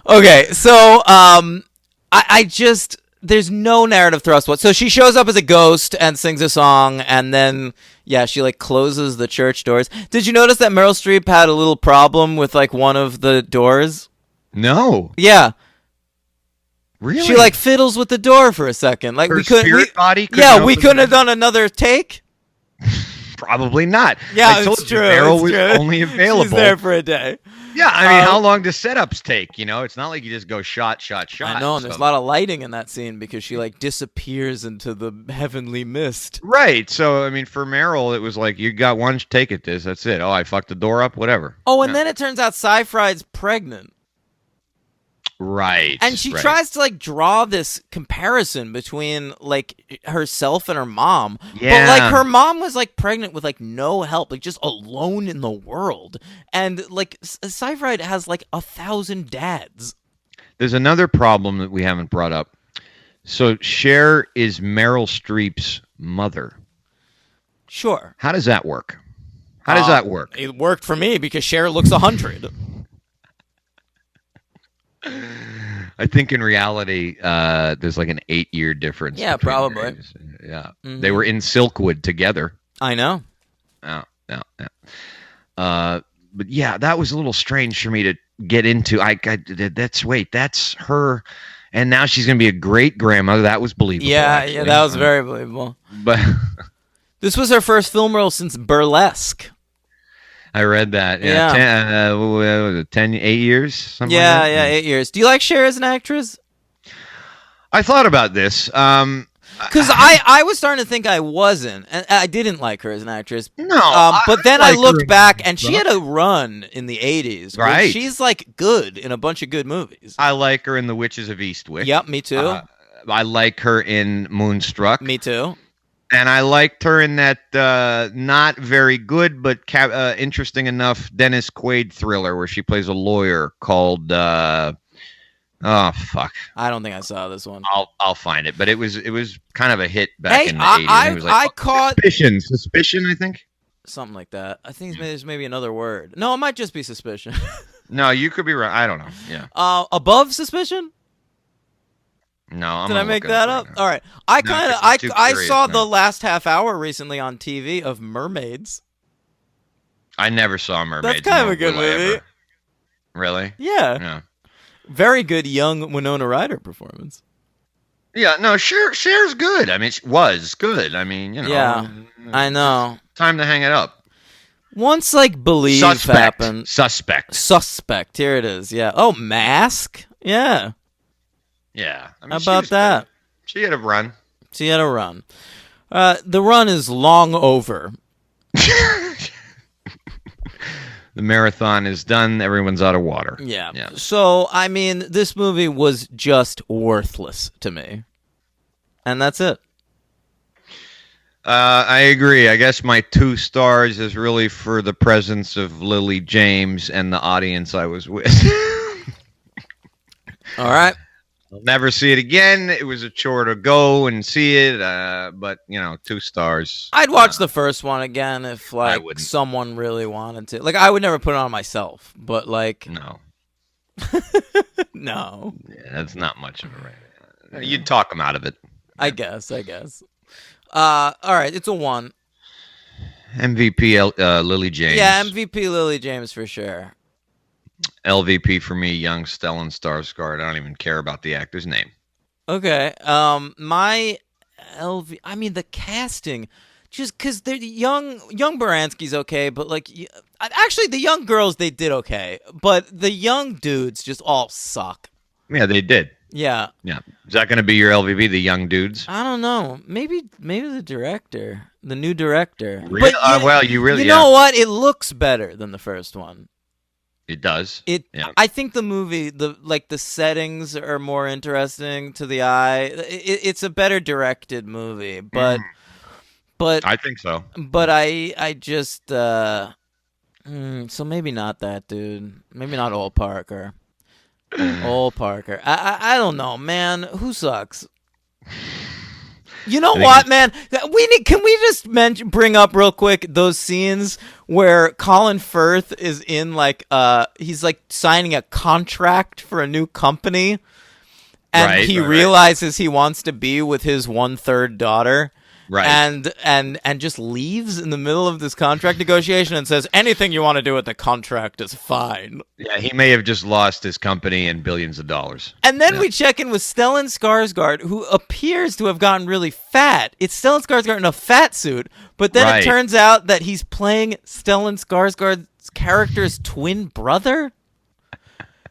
Okay, so I just there's no narrative thrust. So she shows up as a ghost and sings a song, and then she like closes the church doors. Did you notice that Meryl Streep had a little problem with like one of the doors? No. Yeah. Really? She like fiddles with the door for a second. Like her we couldn't. spirit body. We couldn't have done another take. Probably not. Yeah, I told it's you, true. Meryl it's was true. only available. She's there for a day. Yeah, I mean, how long do setups take? It's not like you just go shot. I know, and there's a lot of lighting in that scene because she like disappears into the heavenly mist. Right. So I mean, for Meryl, it was like you got one take at this. That's it. Oh, I fucked the door up. Whatever. Oh, and then it turns out Seyfried's pregnant. Right. And she tries to like draw this comparison between like herself and her mom. Yeah. But like her mom was like pregnant with like no help, like just alone in the world. And like Seyfried has like 1,000 dads. There's another problem that we haven't brought up. So Cher is Meryl Streep's mother. Sure. How does that work? How does that work? It worked for me because Cher looks 100. I think in reality, there's like an 8-year difference. Yeah, between probably. theirs. Yeah, They were in Silkwood together. I know. Yeah. But yeah, that was a little strange for me to get into. That's her, and now she's gonna be a great grandmother. That was believable. Yeah, that was very believable. But this was her first film role since Burlesque. I read that. Yeah. 8 years. Something Yeah, like that? 8 years. Do you like Cher as an actress? I thought about this. Because I was starting to think I wasn't, and I didn't like her as an actress. No, but then I like her looked in back, and she stuff. had a run in the 80s. Where Right. she's like good in a bunch of good movies. I like her in The Witches of Eastwick. Yep, me too. I like her in Moonstruck. Me too. And I liked her in that not very good but interesting enough Dennis Quaid thriller where she plays a lawyer called oh fuck. I don't think I saw this one. I'll find it, but it was kind of a hit back in the 80s. It was I caught Suspicion, I think. something like that. I think there's maybe another word. No, it might just be Suspicion. No, you could be right. I don't know. Yeah. Above Suspicion? No, I'm Did I gonna make look it that up? up? Right now. All right. I curious saw now. the last half hour recently on TV of Mermaids. I never saw Mermaids. That's kind of nor a good will I movie. ever. Really? Yeah. Yeah. Very good young Winona Ryder performance. Yeah, no, Cher's good. I mean, she was good. I mean, Yeah, I know. Time to hang it up. Once like Believe happened. Suspect. Here it is. Yeah. Oh, Mask. Yeah. Yeah. I mean, How she about was that? good. She had a run. She had a run. The run is long over. The marathon is done. Everyone's out of water. Yeah. So, I mean, this movie was just worthless to me. And that's it. I agree. I guess my 2 stars is really for the presence of Lily James and the audience I was with. All right. I'll never see it again. It was a chore to go and see it, but 2 stars. I'd watch the first one again if like wouldn't. someone really wanted to. Like I would never put it on myself, but like No, no. yeah, that's not much of a rating. You'd talk them out of it. I guess. All right, it's a 1. MVP Lily James. Yeah, MVP Lily James for sure. LVP for me, young Stellan Skarsgård. I don't even care about the actor's name. Okay. My I mean, the casting, just because they're young Baranski's okay, but like, actually, the young girls they did okay, but the young dudes just all suck. Yeah, they did. Yeah. Yeah. Is that going to be your LVP, the young dudes? I don't know. Maybe the director, the new director. Really? But Well, you really. You know what? It looks better than the first one. It does. Yeah. I think the movie, the settings are more interesting to the eye. It's a better directed movie, but I think so. But I just so maybe not that dude. Maybe not Ol Parker. Ol Parker. I don't know, man. Who sucks? You know what, man? Can we just bring up real quick those scenes where Colin Firth is in he's like signing a contract for a new company, and he realizes he wants to be with his 1/3 daughter. Right. And just leaves in the middle of this contract negotiation and says, anything you want to do with the contract is fine. Yeah, he may have just lost his company and billions of dollars. And then we check in with Stellan Skarsgård, who appears to have gotten really fat. It's Stellan Skarsgård in a fat suit, but then it turns out that he's playing Stellan Skarsgård's character's twin brother,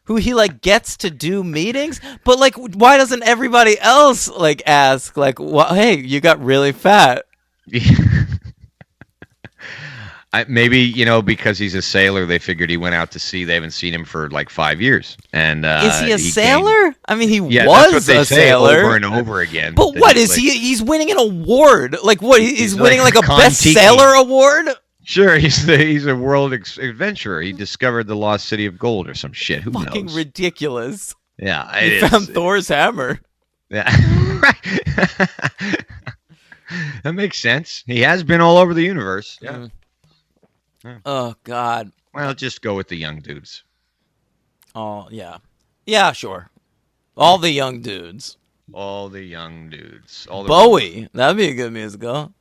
who he gets to do meetings, but why doesn't everybody else ask hey, you got really fat? Maybe because he's a sailor, they figured he went out to sea. They haven't seen him for 5 years. And is he a sailor? I mean, he was that's what they a say sailor over and over again. But what is he? He's winning an award. What? He's winning a best sailor award. Sure, he's a world adventurer. He discovered the lost city of gold or some shit. Who knows? Fucking ridiculous. Yeah, he found Thor's hammer. Yeah, that makes sense. He has been all over the universe. Yeah. Oh God. Well, just go with the young dudes. Oh yeah, sure. All the young dudes. All the young dudes. Bowie. That'd be a good musical.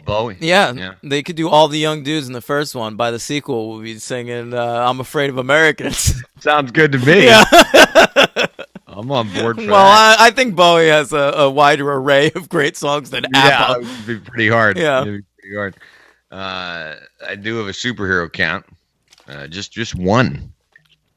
Bowie. Yeah, they could do All the Young Dudes in the first one. By the sequel, we'll be singing I'm Afraid of Americans. Sounds good to me. Yeah. I'm on board for that. I think Bowie has a wider array of great songs than ABBA. Yeah, it would be pretty hard. Yeah. It would be pretty hard. I do have a superhero count. Just one.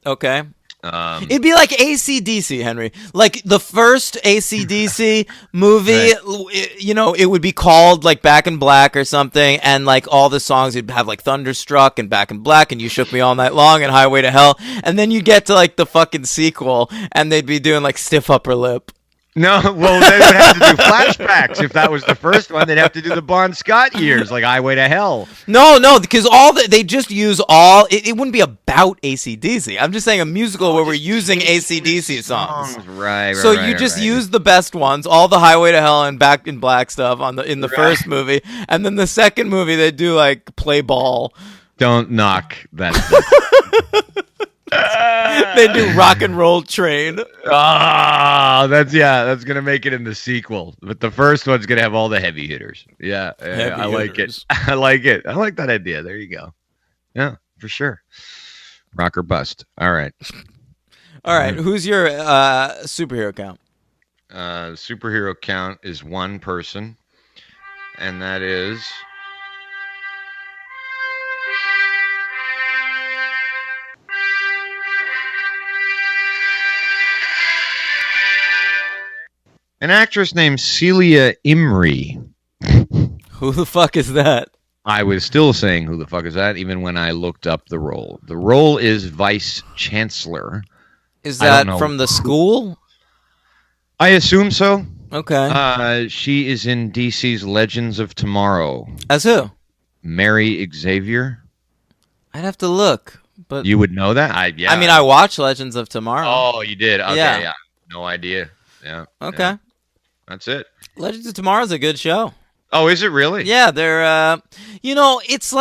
Okay. It'd be like AC/DC, Henry. Like the first AC/DC movie, it would be called Back in Black or something, and all the songs would have Thunderstruck and Back in Black and You Shook Me All Night Long and Highway to Hell, and then you get to the fucking sequel and they'd be doing Stiff Upper Lip. No, well, they would have to do flashbacks. If that was the first one, they'd have to do the Bon Scott years, like Highway to Hell. No, because they just use it wouldn't be about AC/DC. I'm just saying a musical where we're using AC/DC songs. Right. So you just use the best ones, all the Highway to Hell and Back in Black stuff in the first movie, and then the second movie they do Play Ball. Don't knock that. They do Rock and Roll Train. That's gonna make it in the sequel. But the first one's gonna have all the heavy hitters. Yeah, I like it. I like it. I like that idea. There you go. Yeah, for sure. Rock or bust. All right. Who's your superhero count? Superhero count is one person, and that is. An actress named Celia Imrie. Who the fuck is that? I was still saying who the fuck is that even when I looked up the role. The role is Vice Chancellor. Is that from the school? I assume so. Okay. She is in DC's Legends of Tomorrow. As who? Mary Xavier. I'd have to look. But you would know that? I mean, I watched Legends of Tomorrow. Oh, you did? Okay, yeah. No idea. Yeah. Okay. Yeah. That's it. Legends of Tomorrow is a good show. Oh, is it really? Yeah, they're it's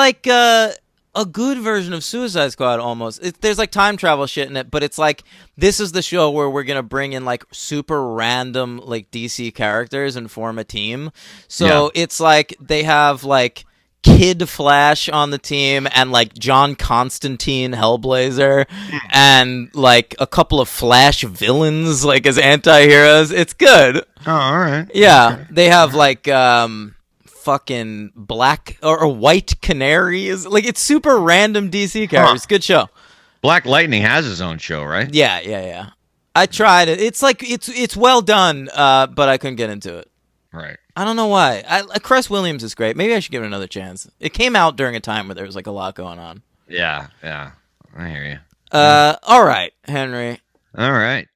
a good version of Suicide Squad almost. There's like time travel shit in it, but it's like this is the show where we're gonna bring in like super random like DC characters and form a team. So it's like they have like Kid Flash on the team and like John Constantine Hellblazer and like a couple of Flash villains like as anti-heroes. It's good. Oh, all right. Yeah, they have like fucking Black or White Canary is like it's super random DC characters. Good show. Black Lightning has his own show, right? Yeah. I tried it. It's like it's well done, but I couldn't get into it. Right. I don't know why. Cress Williams is great. Maybe I should give it another chance. It came out during a time where there was like a lot going on. Yeah. I hear you. All right, Henry. All right.